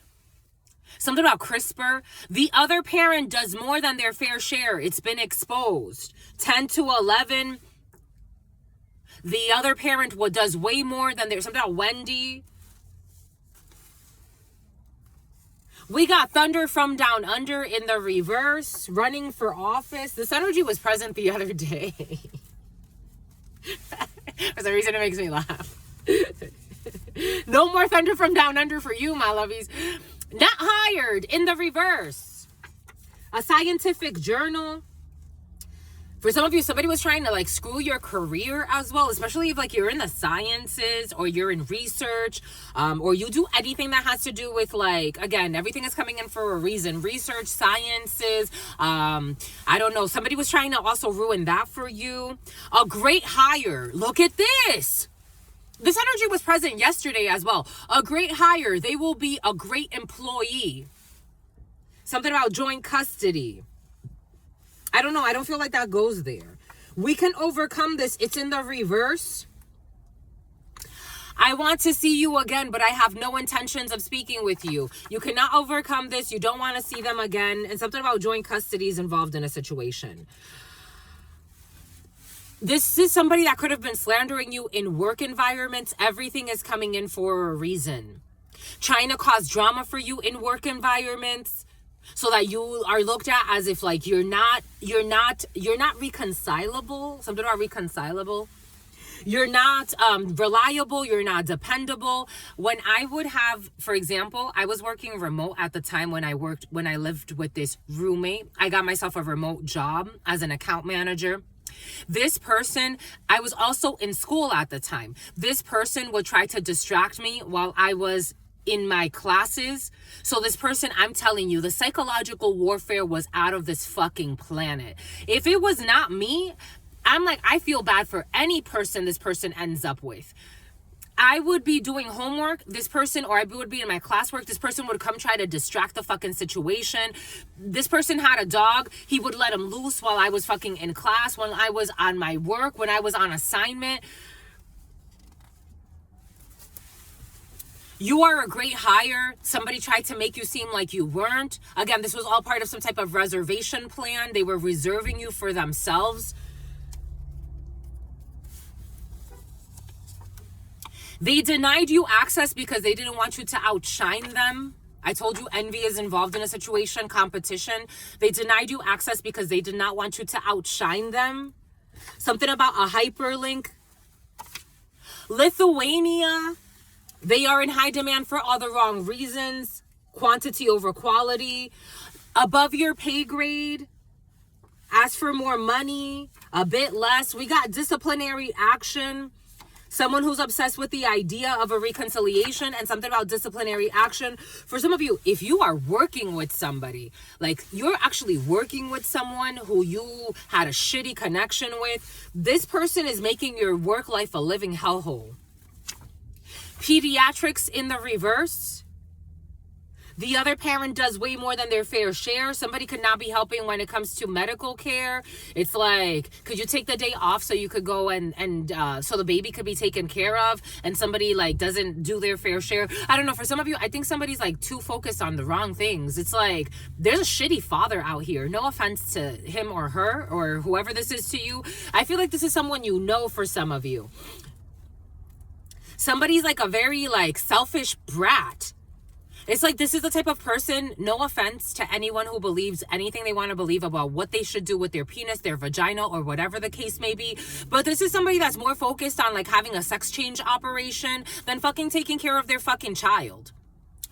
Something about CRISPR. The other parent does more than their fair share. It's been exposed. 10 to 11. The other parent does way more than their, something about Wendy. We got Thunder from Down Under in the reverse, running for office. This energy was present the other day. For some reason, it makes me laugh. No more Thunder from Down Under for you, my lovies. Not hired in the reverse. A scientific journal. For some of you, somebody was trying to like screw your career as well, especially if like you're in the sciences or you're in research, or you do anything that has to do with like, again, everything is coming in for a reason. Research, sciences, I don't know. Somebody was trying to also ruin that for you. A great hire. Look at this. This energy was present yesterday as well. A great hire. They will be a great employee. Something about joint custody. I don't know. I don't feel like that goes there. We can overcome this. It's in the reverse. I want to see you again, but I have no intentions of speaking with you. You cannot overcome this. You don't want to see them again. And something about joint custody is involved in a situation. This is somebody that could have been slandering you in work environments. Everything is coming in for a reason. Trying to cause drama for you in work environments so that you are looked at as if like you're not reconcilable. Something about reconcilable. You're not reliable. You're not dependable. When I would have, for example, I was working remote at the time when I lived with this roommate. I got myself a remote job as an account manager. This person, I was also in school at the time. This person would try to distract me while I was in my classes. So this person, I'm telling you, the psychological warfare was out of this fucking planet. If it was not me, I'm like, I feel bad for any person this person ends up with. I would be doing homework, this person, or I would be in my classwork, this person would come try to distract the fucking situation. This person had a dog. He would let him loose while I was fucking in class, when I was on my work, when I was on assignment. You are a great hire. Somebody tried to make you seem like you weren't. Again, this was all part of some type of reservation plan. They were reserving you for themselves. They denied you access because they didn't want you to outshine them. I told you envy is involved in a situation, competition. They denied you access because they did not want you to outshine them. Something about a hyperlink. Lithuania. They are in high demand for all the wrong reasons. Quantity over quality. Above your pay grade. Ask for more money. A bit less. We got disciplinary action. Someone who's obsessed with the idea of a reconciliation, and something about disciplinary action. For some of you, if you are working with somebody, like you're actually working with someone who you had a shitty connection with, this person is making your work life a living hellhole. Pediatrics in the reverse. The other parent does way more than their fair share. Somebody could not be helping when it comes to medical care. It's like, could you take the day off so you could go and so the baby could be taken care of, and somebody like doesn't do their fair share? I don't know. For some of you, I think somebody's like too focused on the wrong things. It's like, there's a shitty father out here. No offense to him or her or whoever this is to you. I feel like this is someone you know for some of you. Somebody's like a very like selfish brat. It's like, this is the type of person, no offense to anyone who believes anything they want to believe about what they should do with their penis, their vagina, or whatever the case may be. But this is somebody that's more focused on like having a sex change operation than fucking taking care of their fucking child.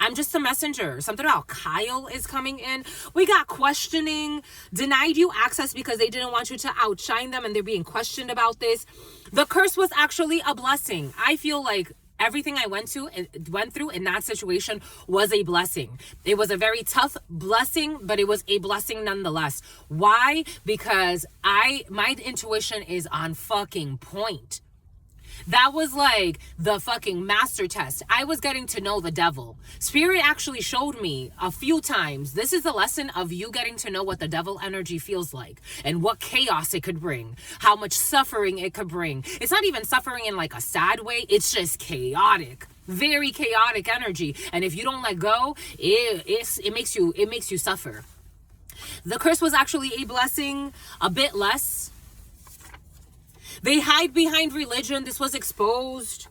I'm just a messenger. Something about Kyle is coming in. We got questioning. Denied you access because they didn't want you to outshine them and they're being questioned about this. The curse was actually a blessing. I feel like everything I went through in that situation was a blessing. It was a very tough blessing, but it was a blessing nonetheless. Why? Because my intuition is on fucking point. That was like the fucking master test. I was getting to know the devil. Spirit actually showed me a few times. This is the lesson of you getting to know what the devil energy feels like and what chaos it could bring, how much suffering it could bring. It's not even suffering in like a sad way. It's just chaotic. Very chaotic energy. And if you don't let go, it makes you suffer. The curse was actually a blessing, a bit less. They hide behind religion. This was exposed.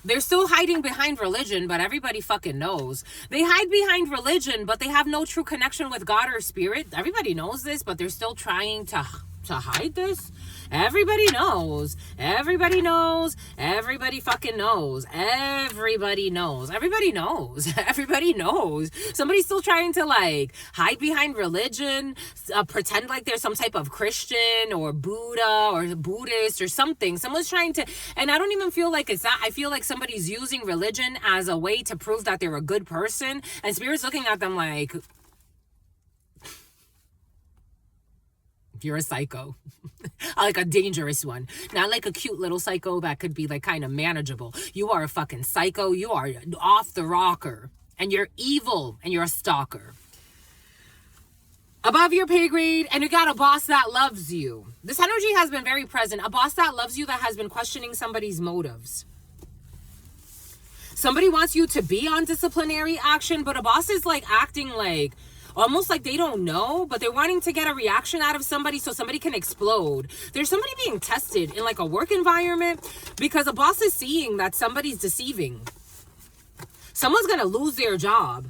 They're still hiding behind religion, but everybody fucking knows. They hide behind religion, but they have no true connection with God or spirit. Everybody knows this, but they're still trying to hide this. Everybody knows. Everybody knows. Everybody fucking knows. Everybody knows. Everybody knows. Everybody knows. Somebody's still trying to like hide behind religion, pretend like they're some type of Christian or Buddha or Buddhist or something. Someone's trying to, and I don't even feel like it's that. I feel like somebody's using religion as a way to prove that they're a good person, and Spirit's looking at them like, you're a psycho. Like a dangerous one. Not like a cute little psycho that could be like kind of manageable. You are a fucking psycho. You are off the rocker. And you're evil. And you're a stalker. Above your pay grade. And you got a boss that loves you. This energy has been very present. A boss that loves you that has been questioning somebody's motives. Somebody wants you to be on disciplinary action. But a boss is like acting like almost like they don't know, but they're wanting to get a reaction out of somebody so somebody can explode. There's somebody being tested in like a work environment because a boss is seeing that somebody's deceiving. Someone's going to lose their job.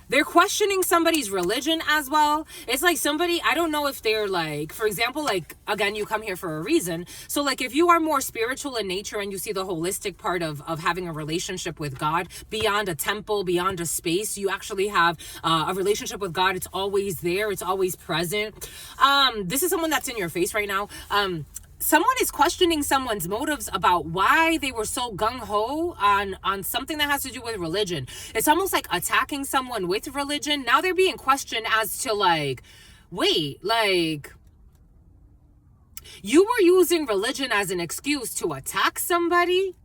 They're questioning somebody's religion as well. It's like somebody, I don't know if they're like, for example, like, again, you come here for a reason. So like if you are more spiritual in nature and you see the holistic part of having a relationship with God beyond a temple, beyond a space, you actually have a relationship with God. It's always there. It's always present. This is someone that's in your face right now. Someone is questioning someone's motives about why they were so gung-ho on something that has to do with religion. It's almost like attacking someone with religion. Now they're being questioned as to like, wait, like, you were using religion as an excuse to attack somebody,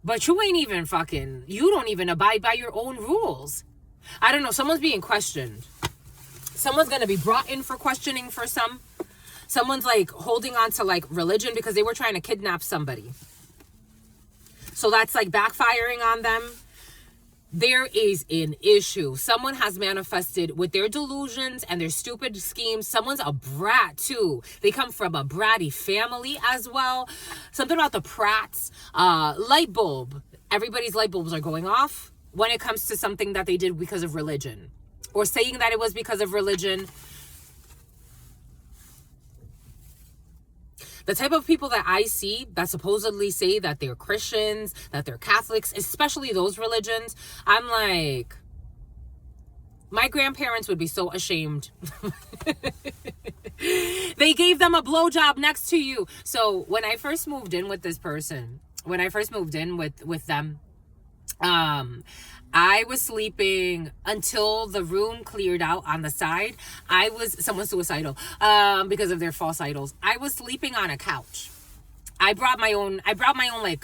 but you ain't even fucking, you don't even abide by your own rules. I don't know. Someone's being questioned. Someone's going to be brought in for questioning for some. Someone's like holding on to like religion because they were trying to kidnap somebody. So that's like backfiring on them. There is an issue. Someone has manifested with their delusions and their stupid schemes. Someone's a brat too. They come from a bratty family as well. Something about the Pratts. Light bulb. Everybody's light bulbs are going off when it comes to something that they did because of religion. Or saying that it was because of religion. The type of people that I see that supposedly say that they're Christians, that they're Catholics, especially those religions, I'm like, my grandparents would be so ashamed. They gave them a blowjob next to you. So when I first moved in with this person, when I first moved in with them, I was sleeping until the room cleared out on the side. Someone suicidal, because of their false idols. I was sleeping on a couch. I brought my own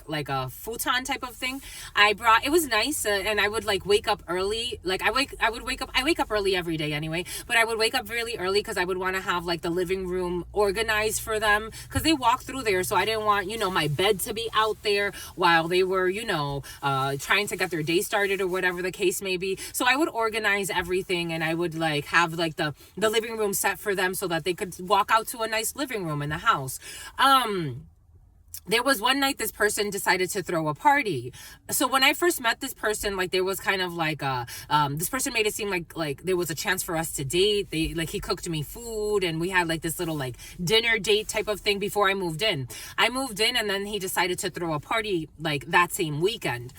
like a futon type of thing. It was nice, and I would like wake up early. Like I wake up early every day anyway, but I would wake up really early because I would want to have like the living room organized for them because they walk through there. So I didn't want, my bed to be out there while they were, trying to get their day started or whatever the case may be. So I would organize everything and I would like have like the living room set for them so that they could walk out to a nice living room in the house. There was one night this person decided to throw a party. So when I first met this person, like there was kind of like this person made it seem like there was a chance for us to date. He cooked me food and we had like this little like dinner date type of thing before I moved in. I moved in and then he decided to throw a party like that same weekend.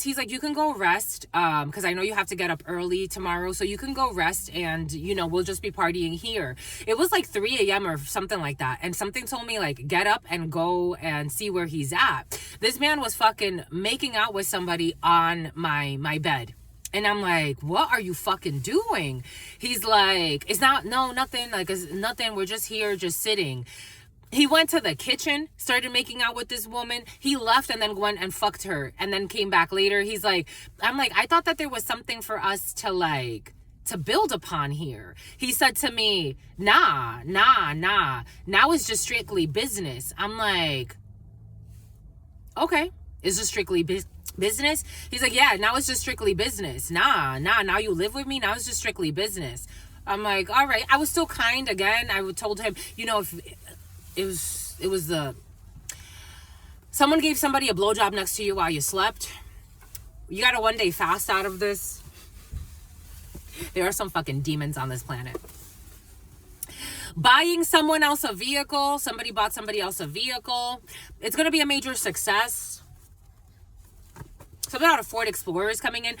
He's like, you can go rest, because I know you have to get up early tomorrow, so you can go rest and, we'll just be partying here. It was like 3 a.m. or something like that, and something told me, like, get up and go and see where he's at. This man was fucking making out with somebody on my bed. And I'm like, what are you fucking doing? He's like, it's not, no, nothing. Like, it's nothing. We're just here, just sitting. He went to the kitchen, started making out with this woman. He left and then went and fucked her and then came back later. He's like, I'm like, I thought that there was something for us to like, to build upon here. He said to me, nah. Now it's just strictly business. I'm like, okay, it's just strictly business? He's like, yeah, now it's just strictly business. Nah, now you live with me, now it's just strictly business. I'm like, all right. I was still kind again. I told him, you know, if it was someone gave somebody a blowjob next to you while you slept, you got a 1 day fast out of this. There are some fucking demons on this planet. Buying someone else a vehicle. Somebody bought somebody else a vehicle. It's going to be a major success. Something out of Ford Explorer is coming in.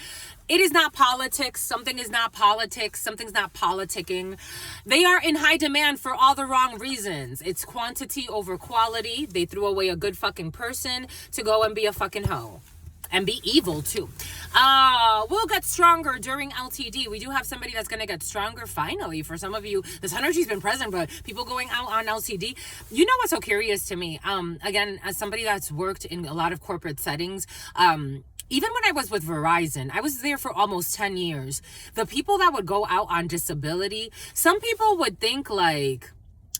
It is not politics. Something is not politics. Something's not politicking. They are in high demand for all the wrong reasons. It's quantity over quality. They threw away a good fucking person to go and be a fucking hoe. And be evil too. We'll get stronger during LTD. We do have somebody that's going to get stronger finally. For some of you, this energy's been present, but people going out on LTD, you know what's so curious to me? Again, as somebody that's worked in a lot of corporate settings, even when I was with Verizon, I was there for almost 10 years. The people that would go out on disability, some people would think like,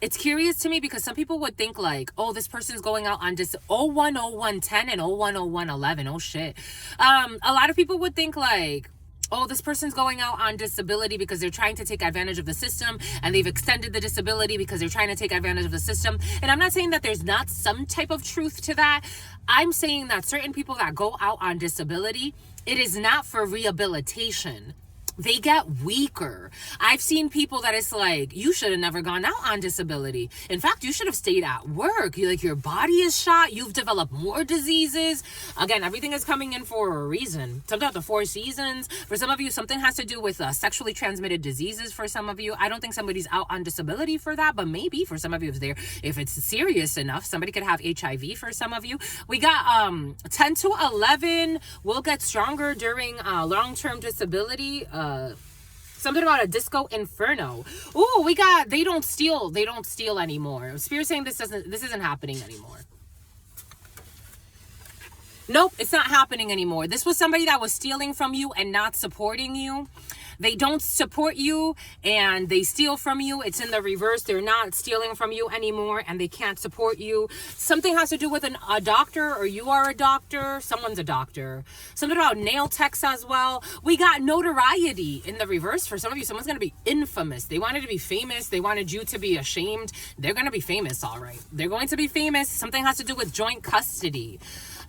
it's curious to me because some people would think like, oh, this person's going out on 010110 and 010111. Oh shit. A lot of people would think like, oh, this person's going out on disability because they're trying to take advantage of the system, and they've extended the disability because they're trying to take advantage of the system. And I'm not saying that there's not some type of truth to that. I'm saying that certain people that go out on disability, it is not for rehabilitation. They get weaker. I've seen people that it's like, you should have never gone out on disability. In fact, you should have stayed at work. You like, your body is shot. You've developed more diseases. Again, everything is coming in for a reason. Something about the 4 seasons. For some of you, something has to do with sexually transmitted diseases. For some of you, I don't think somebody's out on disability for that, but maybe for some of you, if it's serious enough, somebody could have HIV. For some of you, we got 10 to 11 will get stronger during long-term disability. Something about a disco inferno. Ooh, we got they don't steal anymore. Spirit saying this isn't happening anymore. Nope, it's not happening anymore. This was somebody that was stealing from you and not supporting you. They don't support you and they steal from you. It's in the reverse. They're not stealing from you anymore and they can't support you. Something has to do with a doctor, or you are a doctor. Someone's a doctor. Something about nail techs as well. We got notoriety in the reverse. For some of you, someone's going to be infamous. They wanted to be famous. They wanted you to be ashamed. They're going to be famous, all right. They're going to be famous. Something has to do with joint custody.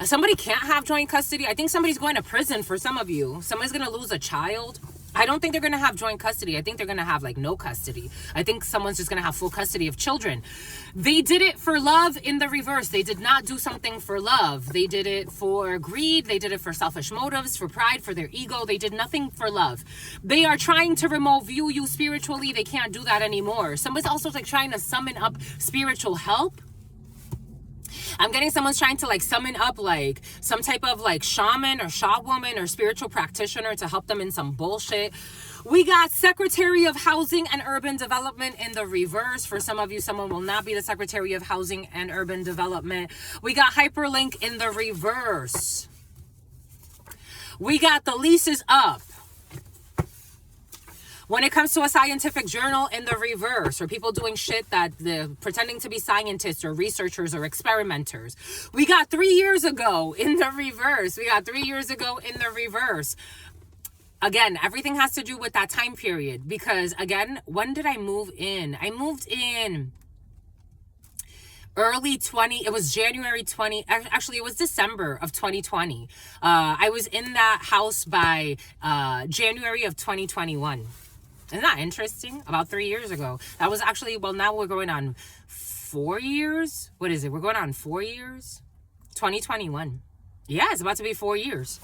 Somebody can't have joint custody. I think somebody's going to prison for some of you. Somebody's going to lose a child. I don't think they're going to have joint custody. I think they're going to have like no custody. I think someone's just going to have full custody of children. They did it for love in the reverse. They did not do something for love. They did it for greed. They did it for selfish motives, for pride, for their ego. They did nothing for love. They are trying to remove you spiritually. They can't do that anymore. Somebody's also like trying to summon up spiritual help. I'm getting someone's trying to like summon up like some type of like shaman or shaw woman or spiritual practitioner to help them in some bullshit. We got Secretary of Housing and Urban Development in the reverse. For some of you, someone will not be the Secretary of Housing and Urban Development. We got Hyperlink in the reverse. We got the leases up. When it comes to a scientific journal, in the reverse, or people doing shit that they're pretending to be scientists or researchers or experimenters. We got 3 years ago in the reverse. Again, everything has to do with that time period. Because again, when did I move in? I moved in early 20, it was January 20, actually it was December of 2020. I was in that house by January of 2021. Isn't that interesting? About 3 years ago. That was actually, well, now we're going on 4 years. What is it? We're going on 4 years? 2021. Yeah, it's about to be 4 years.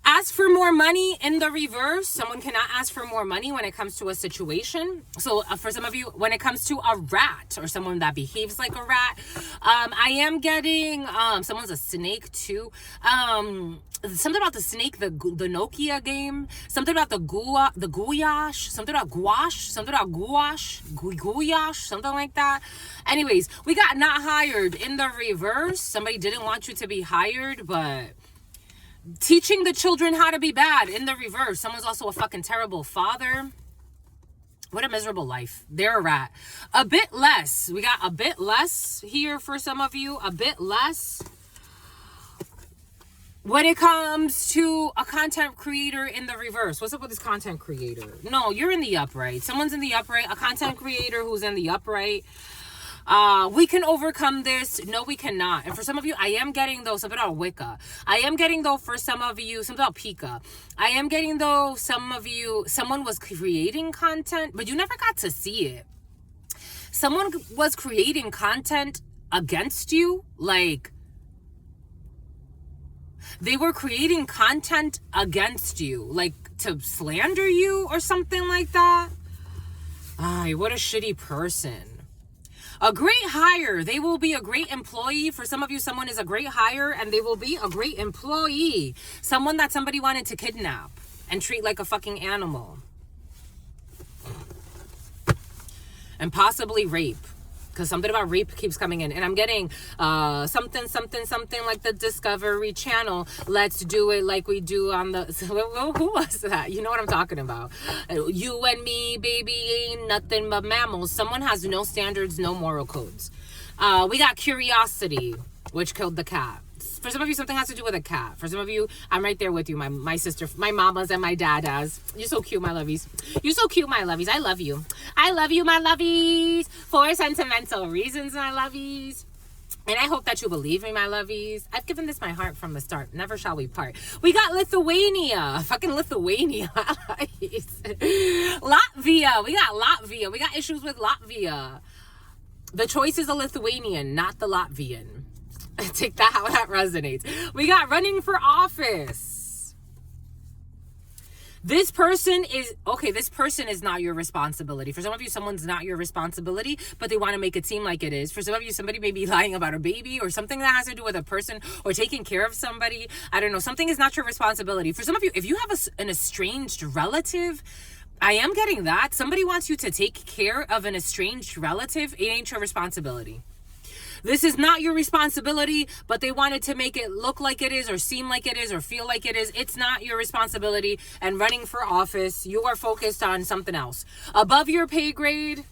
Ask for more money in the reverse. Someone cannot ask for more money when it comes to a situation. So for some of you, when it comes to a rat or someone that behaves like a rat, I am getting, someone's a snake too. Something about the snake, the Nokia game, something about the gouache, something about gouache, something like that. Anyways, we got not hired in the reverse. Somebody didn't want you to be hired, but teaching the children how to be bad in the reverse. Someone's also a fucking terrible father. What a miserable life. They're a rat. A bit less. We got a bit less here for some of you. A bit less. When it comes to a content creator in the reverse. What's up with this content creator? No, you're in the upright. Someone's in the upright. A content creator who's in the upright. We can overcome this. No, we cannot. And for some of you, I am getting though something about Wicca. I am getting though for some of you something about Pika. I am getting though some of you, someone was creating content, but you never got to see it. Someone was creating content against you. Like, they were creating content against you, like to slander you or something like that. Ay, what a shitty person. A great hire. They will be a great employee. For some of you, someone is a great hire and they will be a great employee. Someone that somebody wanted to kidnap and treat like a fucking animal. And possibly rape. Because something about rape keeps coming in. And I'm getting something like the Discovery Channel. Let's do it like we do on the... Who was that? You know what I'm talking about. You and me, baby, ain't nothing but mammals. Someone has no standards, no moral codes. We got curiosity, which killed the cat. For some of you, something has to do with a cat. For some of you, I'm right there with you. My sister, my mamas, and my dadas. You're so cute, my lovies. You're so cute, my lovies. I love you. I love you, my lovies. For sentimental reasons, my lovies. And I hope that you believe me, my lovies. I've given this my heart from the start. Never shall we part. We got Lithuania. Fucking Lithuania. Latvia. We got Latvia. We got issues with Latvia. The choice is a Lithuanian, not the Latvian. Take that how that resonates. We got running for office. This person is, okay, this person is not your responsibility. For some of you, someone's not your responsibility, but they want to make it seem like it is. For some of you, somebody may be lying about a baby or something that has to do with a person or taking care of somebody. I don't know. Something is not your responsibility. For some of you, if you have an estranged relative, I am getting that. Somebody wants you to take care of an estranged relative. It ain't your responsibility. This is not your responsibility, but they wanted to make it look like it is or seem like it is or feel like it is. It's not your responsibility. And running for office, you are focused on something else. Above your pay grade,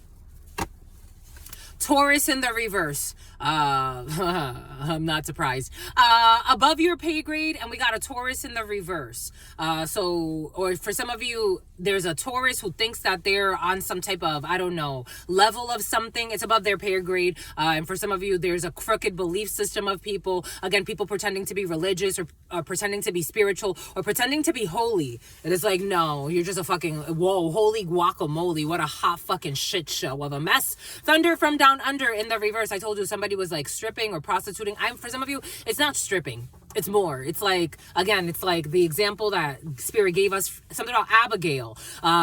Taurus in the reverse. I'm not surprised. Above your pay grade, and we got a Taurus in the reverse. Or for some of you, there's a Taurus who thinks that they're on some type of, I don't know, level of something. It's above their pay grade. And for some of you, there's a crooked belief system of people. Again, people pretending to be religious or pretending to be spiritual or pretending to be holy. And it's like, no, you're just a fucking, whoa, holy guacamole. What a hot fucking shit show of a mess. Thunder from down under in the reverse. I told you somebody was like stripping or prostituting. For some of you, it's not stripping. It's more. It's like, again, it's like the example that Spirit gave us, something about Abigail.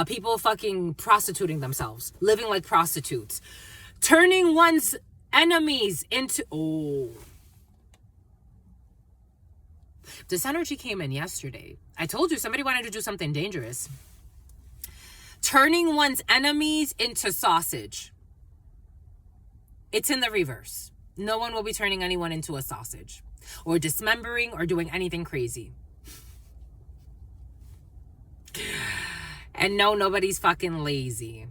People fucking prostituting themselves, living like prostitutes, turning one's enemies into, this energy came in yesterday. I told you somebody wanted to do something dangerous. Turning one's enemies into sausage. It's in the reverse. No one will be turning anyone into a sausage or dismembering or doing anything crazy. And no, nobody's fucking lazy.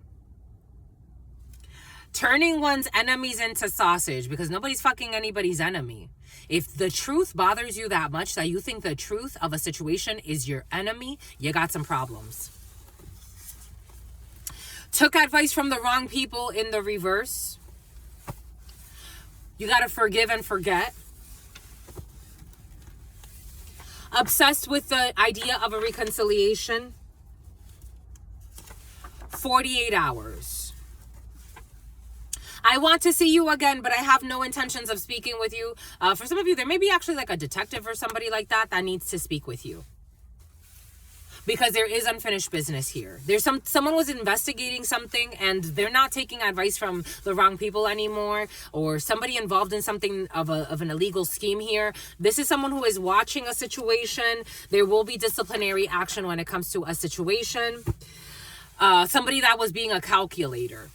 Turning one's enemies into sausage, because nobody's fucking anybody's enemy. If the truth bothers you that much that you think the truth of a situation is your enemy, you got some problems. Took advice from the wrong people in the reverse. You got to forgive and forget. Obsessed with the idea of a reconciliation. 48 hours. I want to see you again, but I have no intentions of speaking with you. For some of you, there may be actually like a detective or somebody like that needs to speak with you. because there is unfinished business here. There's someone was investigating something and they're not taking advice from the wrong people anymore, or somebody involved in something of an illegal scheme here. This is someone who is watching a situation. There will be disciplinary action when it comes to a situation. Somebody that was being a calculator,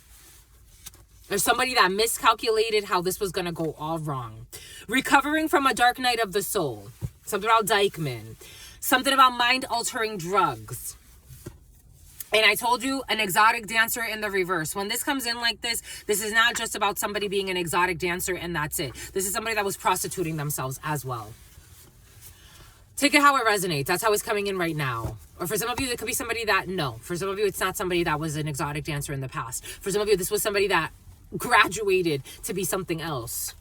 or somebody that miscalculated how this was going to go all wrong. Recovering from a dark night of the soul. Something about Dykeman. Something about mind-altering drugs. And I told you, an exotic dancer in the reverse. When this comes in like this is not just about somebody being an exotic dancer and that's it. This is somebody that was prostituting themselves as well. Take it how it resonates. That's how it's coming in right now. Or for some of you, it could be somebody that, no. For some of you, it's not somebody that was an exotic dancer in the past. For some of you, this was somebody that graduated to be something else.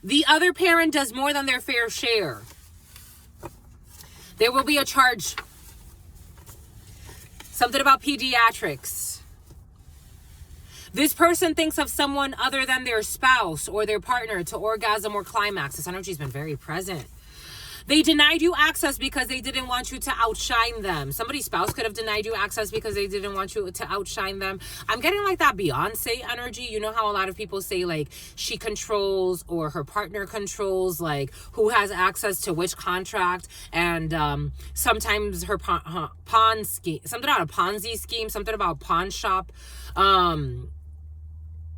The other parent does more than their fair share. There will be a charge. Something about pediatrics. This person thinks of someone other than their spouse or their partner to orgasm or climax. This energy has been very present. They denied you access because they didn't want you to outshine them. Somebody's spouse could have denied you access because they didn't want you to outshine them. I'm getting like that Beyonce energy. You know how a lot of people say like she controls or her partner controls like who has access to which contract, and sometimes her pawn scheme, something about a Ponzi scheme, something about pawn shop.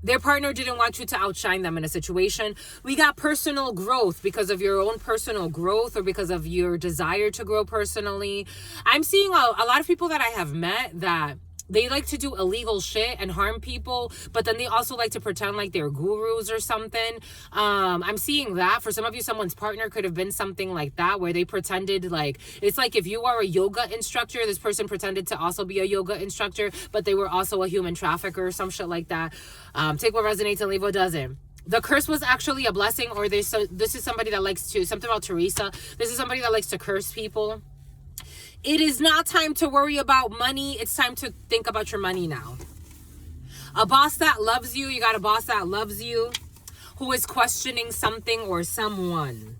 Their partner didn't want you to outshine them in a situation. We got personal growth because of your own personal growth or because of your desire to grow personally. I'm seeing a lot of people that I have met that they like to do illegal shit and harm people, but then they also like to pretend like they're gurus or something. I'm seeing that. For some of you, someone's partner could have been something like that, where they pretended like, it's like if you are a yoga instructor, this person pretended to also be a yoga instructor, but they were also a human trafficker or some shit like that. Take what resonates and leave what doesn't. The curse was actually a blessing, or this is somebody that likes to, something about Teresa. This is somebody that likes to curse people. It is not time to worry about money. It's time to think about your money now. A boss that loves you. You got a boss that loves you, who is questioning something or someone.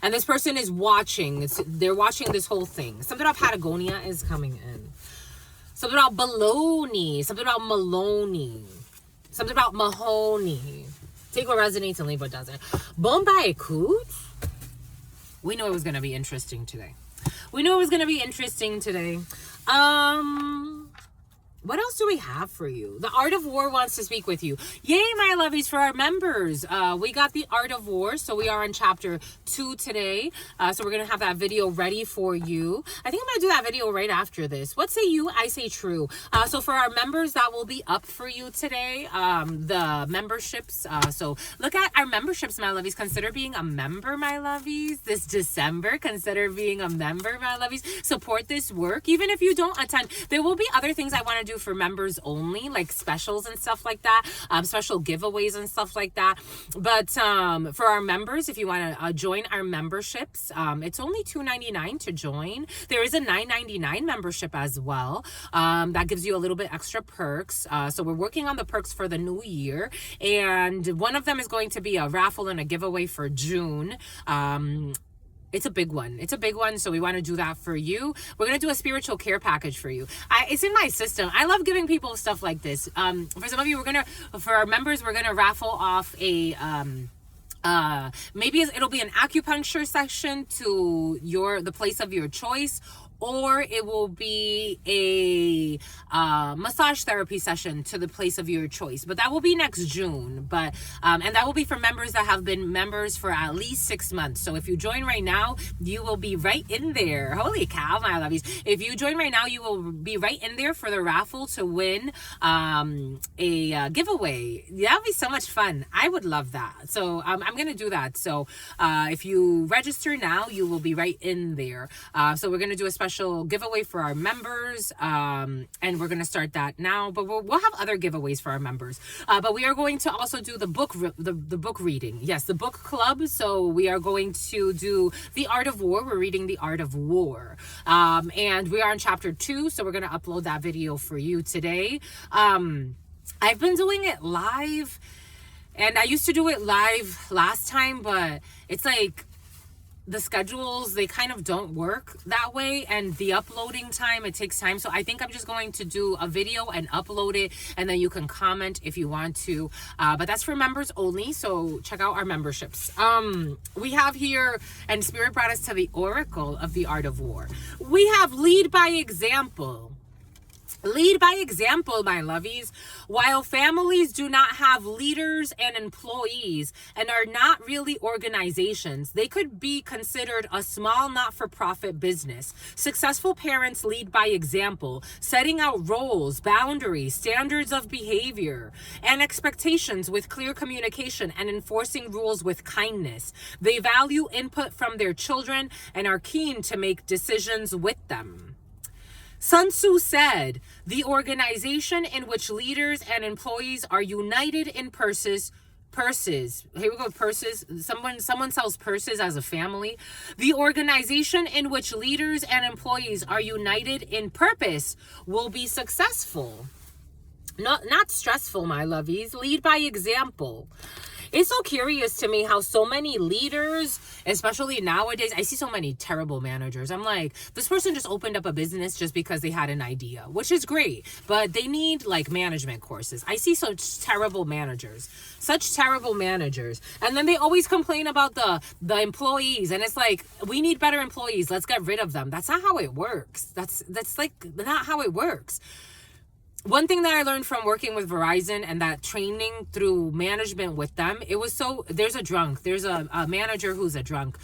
And this person is watching. They're watching this whole thing. Something about Patagonia is coming in. Something about baloney. Something about Maloney. Something about Mahoney. Take what resonates and leave what doesn't. Bombay Coot. We knew it was going to be interesting today. What else do we have for you? The Art of War wants to speak with you. Yay, my lovies, for our members. We got the Art of War. So we are on chapter 2 today. So we're going to have that video ready for you. I think I'm going to do that video right after this. What say you? I say true. So for our members, that will be up for you today. The memberships. So look at our memberships, my lovies. Consider being a member, my lovies. This December, consider being a member, my lovies. Support this work. Even if you don't attend, there will be other things I want to do for members only, like specials and stuff like that, special giveaways and stuff like that. But for our members, if you want to join our memberships, it's only $2.99 to join. There is a $9.99 membership as well. That gives you a little bit extra perks. So we're working on the perks for the new year, and one of them is going to be a raffle and a giveaway for June. It's a big one. So we want to do that for you. We're going to do a spiritual care package for you. It's in my system. I love giving people stuff like this. For some of you, for our members, we're going to raffle off a, maybe it'll be an acupuncture session to the place of your choice, or it will be a massage therapy session to the place of your choice. But that will be next June. But and that will be for members that have been members for at least 6 months. So if you join right now, you will be right in there. Holy cow, my lovies. If you join right now, you will be right in there for the raffle to win a giveaway. That would be so much fun. I would love that. So I'm going to do that. So if you register now, you will be right in there. So we're going to do a special giveaway for our members, and we're going to start that now, but we'll have other giveaways for our members, but we are going to also do the book reading. Yes, the book club. So we are going to do the Art of War. We're reading the Art of War, and we are on chapter 2, so we're going to upload that video for you today. I've been doing it live, and I used to do it live last time, but it's like the schedules, they kind of don't work that way, and the uploading time, it takes time. So I think I'm just going to do a video and upload it, and then you can comment if you want to, but that's for members only, so check out our memberships. We have here, and Spirit brought us to the Oracle of the Art of War. We have lead by example. Lead by example, my lovies. While families do not have leaders and employees and are not really organizations, they could be considered a small not-for-profit business. Successful parents lead by example, setting out roles, boundaries, standards of behavior, and expectations with clear communication and enforcing rules with kindness. They value input from their children and are keen to make decisions with them. Sun Tzu said, the organization in which leaders and employees are united in purses. Here we go, purses. Someone sells purses as a family. The organization in which leaders and employees are united in purpose will be successful. Not stressful, my lovies. Lead by example. It's so curious to me how so many leaders, especially nowadays, I see so many terrible managers. I'm like, this person just opened up a business just because they had an idea, which is great, but they need like management courses. I see such terrible managers. And then they always complain about the employees, and it's like, we need better employees. Let's get rid of them. That's not how it works. That's like not how it works. One thing that I learned from working with Verizon and that training through management with them, there's a manager who's a drunk.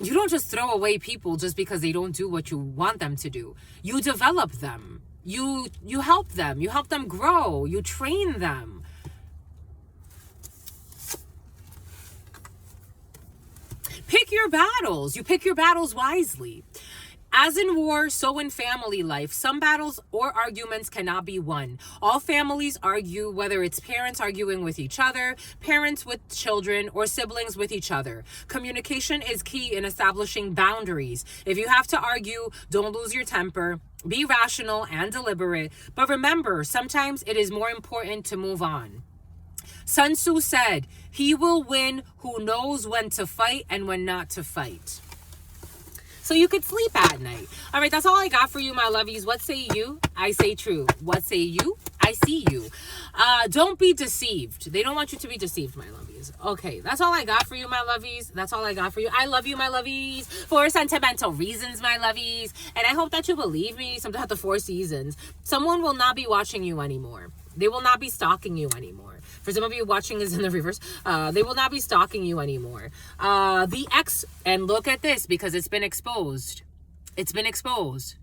You don't just throw away people just because they don't do what you want them to do. You develop them. You help them. You help them grow. You train them. Pick your battles. You pick your battles wisely. As in war, so in family life, some battles or arguments cannot be won. All families argue, whether it's parents arguing with each other, parents with children, or siblings with each other. Communication is key in establishing boundaries. If you have to argue, don't lose your temper. Be rational and deliberate. But remember, sometimes it is more important to move on. Sun Tzu said, he will win who knows when to fight and when not to fight. So you could sleep at night. All right, that's all I got for you, my lovies. What say you? I say true. What say you? I see you. Don't be deceived. They don't want you to be deceived, my lovies. Okay, that's all I got for you, my lovies. That's all I got for you. I love you, my lovies, for sentimental reasons, my lovies. And I hope that you believe me. Something about the 4 seasons. Someone will not be watching you anymore. They will not be stalking you anymore. For some of you watching this in the reverse, they will not be stalking you anymore. The ex, and look at this because it's been exposed. It's been exposed.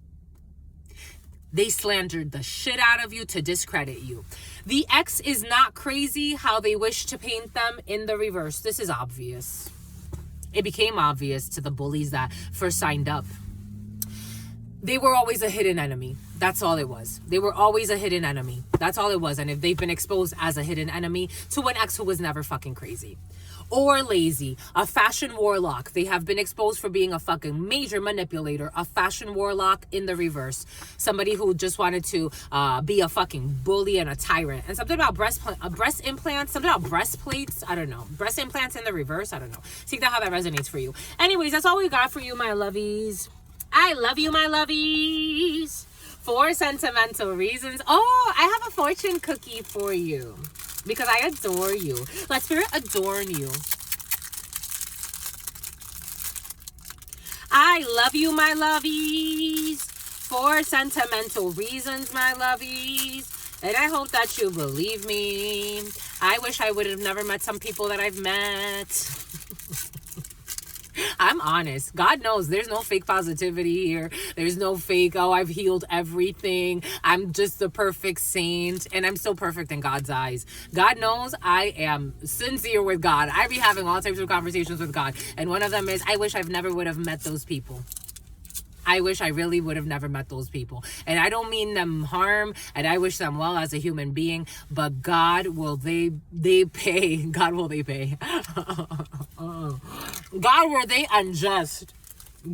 They slandered the shit out of you to discredit you. The ex is not crazy how they wish to paint them in the reverse. This is obvious. It became obvious to the bullies that first signed up. They were always a hidden enemy. That's all it was. They were always a hidden enemy. That's all it was. And if they've been exposed as a hidden enemy to an ex who was never fucking crazy or lazy, a fashion warlock, they have been exposed for being a fucking major manipulator, a fashion warlock in the reverse, somebody who just wanted to be a fucking bully and a tyrant. And something about breast implants, something about breastplates, I don't know. Breast implants in the reverse, I don't know. See how that resonates for you. Anyways, that's all we got for you, my lovies. I love you, my lovies. For sentimental reasons. Oh, I have a fortune cookie for you because I adore you. Let Spirit adorn you. I love you, my lovies. For sentimental reasons, my lovies. And I hope that you believe me. I wish I would have never met some people that I've met. I'm honest. God knows there's no fake positivity here. There's no fake, oh, I've healed everything. I'm just the perfect saint. And I'm so perfect in God's eyes. God knows I am sincere with God. I be having all types of conversations with God. And one of them is, I wish I've never would have met those people. I wish I really would have never met those people. And I don't mean them harm, and I wish them well as a human being, but God will they pay. God will they pay. God were they unjust.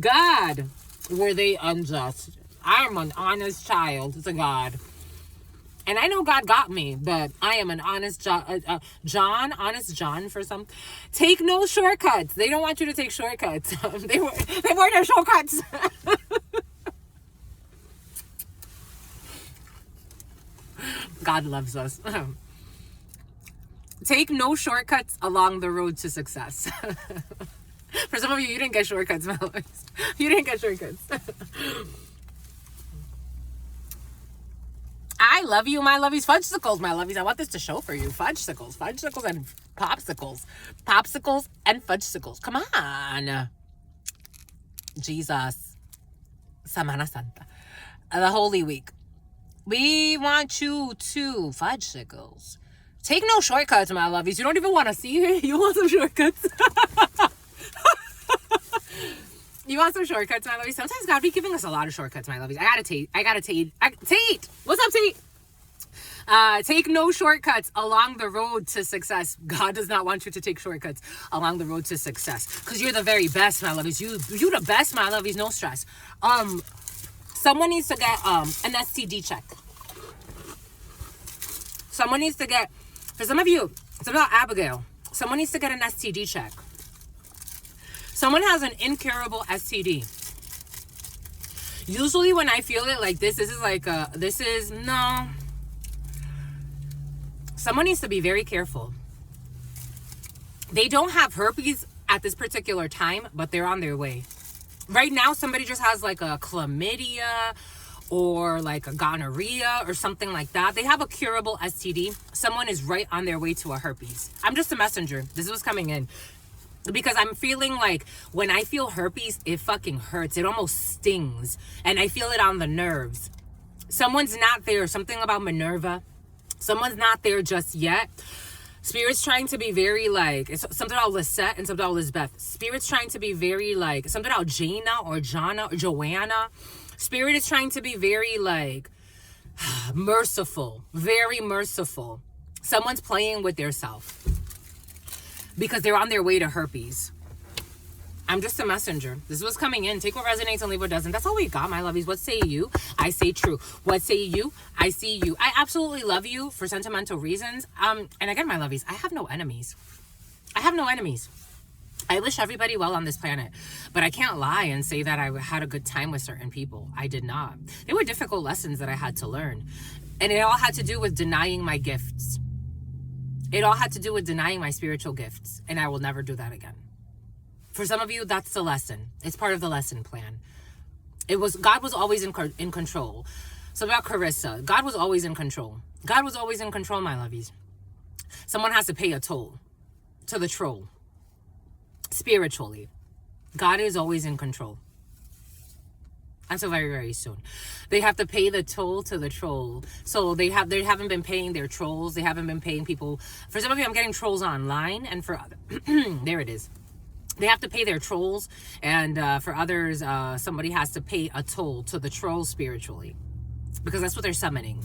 God were they unjust. I'm an honest child to God. And I know God got me, but I am an honest honest John for some. Take no shortcuts. They don't want you to take shortcuts. They were their shortcuts. God loves us. Take no shortcuts along the road to success. For some of you, you didn't get shortcuts, my loves. You didn't get shortcuts. I love you, my lovies. Fudgesicles, my lovies. I want this to show for you. Fudgesicles and popsicles. Popsicles and fudgesicles. Come on. Jesus. Semana Santa. The Holy Week. We want you to fudgesicles. Take no shortcuts, my lovies. You don't even want to see it. You want some shortcuts. You want some shortcuts, my lovies? Sometimes God be giving us a lot of shortcuts, my lovies. I gotta Tate. What's up, Tate? Take no shortcuts along the road to success. God does not want you to take shortcuts along the road to success. Because you're the very best, my lovies. You the best, my lovies. No stress. Someone needs to get an STD check. Someone needs to get, for some of you, it's about Abigail. Someone needs to get an STD check. Someone has an incurable STD. Usually when I feel it like this is like no. Someone needs to be very careful. They don't have herpes at this particular time, but they're on their way. Right now, somebody just has like a chlamydia or like a gonorrhea or something like that. They have a curable STD. Someone is right on their way to a herpes. I'm just a messenger. This is what's coming in. Because I'm feeling like when I feel herpes, it fucking hurts. It almost stings. And I feel it on the nerves. Someone's not there. Something about Minerva. Someone's not there just yet. Spirit's trying to be very like, it's something about Lisette and something about Lisbeth. Spirit's trying to be very like, something about Jana or Jana or Joanna. Spirit is trying to be very like, merciful. Very merciful. Someone's playing with their self. Because they're on their way to herpes. I'm just a messenger. This is what's coming in. Take what resonates and leave what doesn't. That's all we got, my lovies. What say you? I say true. What say you? I see you. I absolutely love you for sentimental reasons. And again, my lovies, I have no enemies. I have no enemies. I wish everybody well on this planet. But I can't lie and say that I had a good time with certain people. I did not. They were difficult lessons that I had to learn. And it all had to do with denying my gifts. It all had to do with denying my spiritual gifts. And I will never do that again. For some of you, that's the lesson. It's part of the lesson plan. God was always in control. So about Carissa, God was always in control. God was always in control, my lovies. Someone has to pay a toll to the troll. Spiritually. God is always in control. Until very, very soon. They have to pay the toll to the troll. So they haven't been paying their trolls. They haven't been paying people. For some of you, I'm getting trolls online. And for other, there it is. They have to pay their trolls. And for others, somebody has to pay a toll to the troll spiritually. Because that's what they're summoning.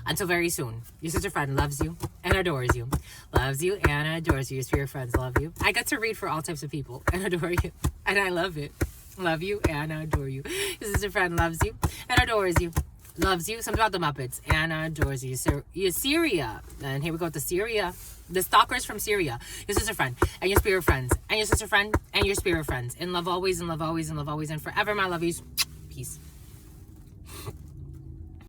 Until very soon. Your sister friend loves you and adores you. Loves you and adores you. Your spirit friends love you. I get to read for all types of people and adore you. And I love it. Love you and adore you. Your sister friend loves you and adores you. Loves you. Something about the Muppets. And adores you. Syria. And here we go to Syria. The stalkers from Syria. Your sister friend and your spirit friends. And your sister friend and your spirit friends. In love always, in love always, in love always, and forever, my lovies. Peace.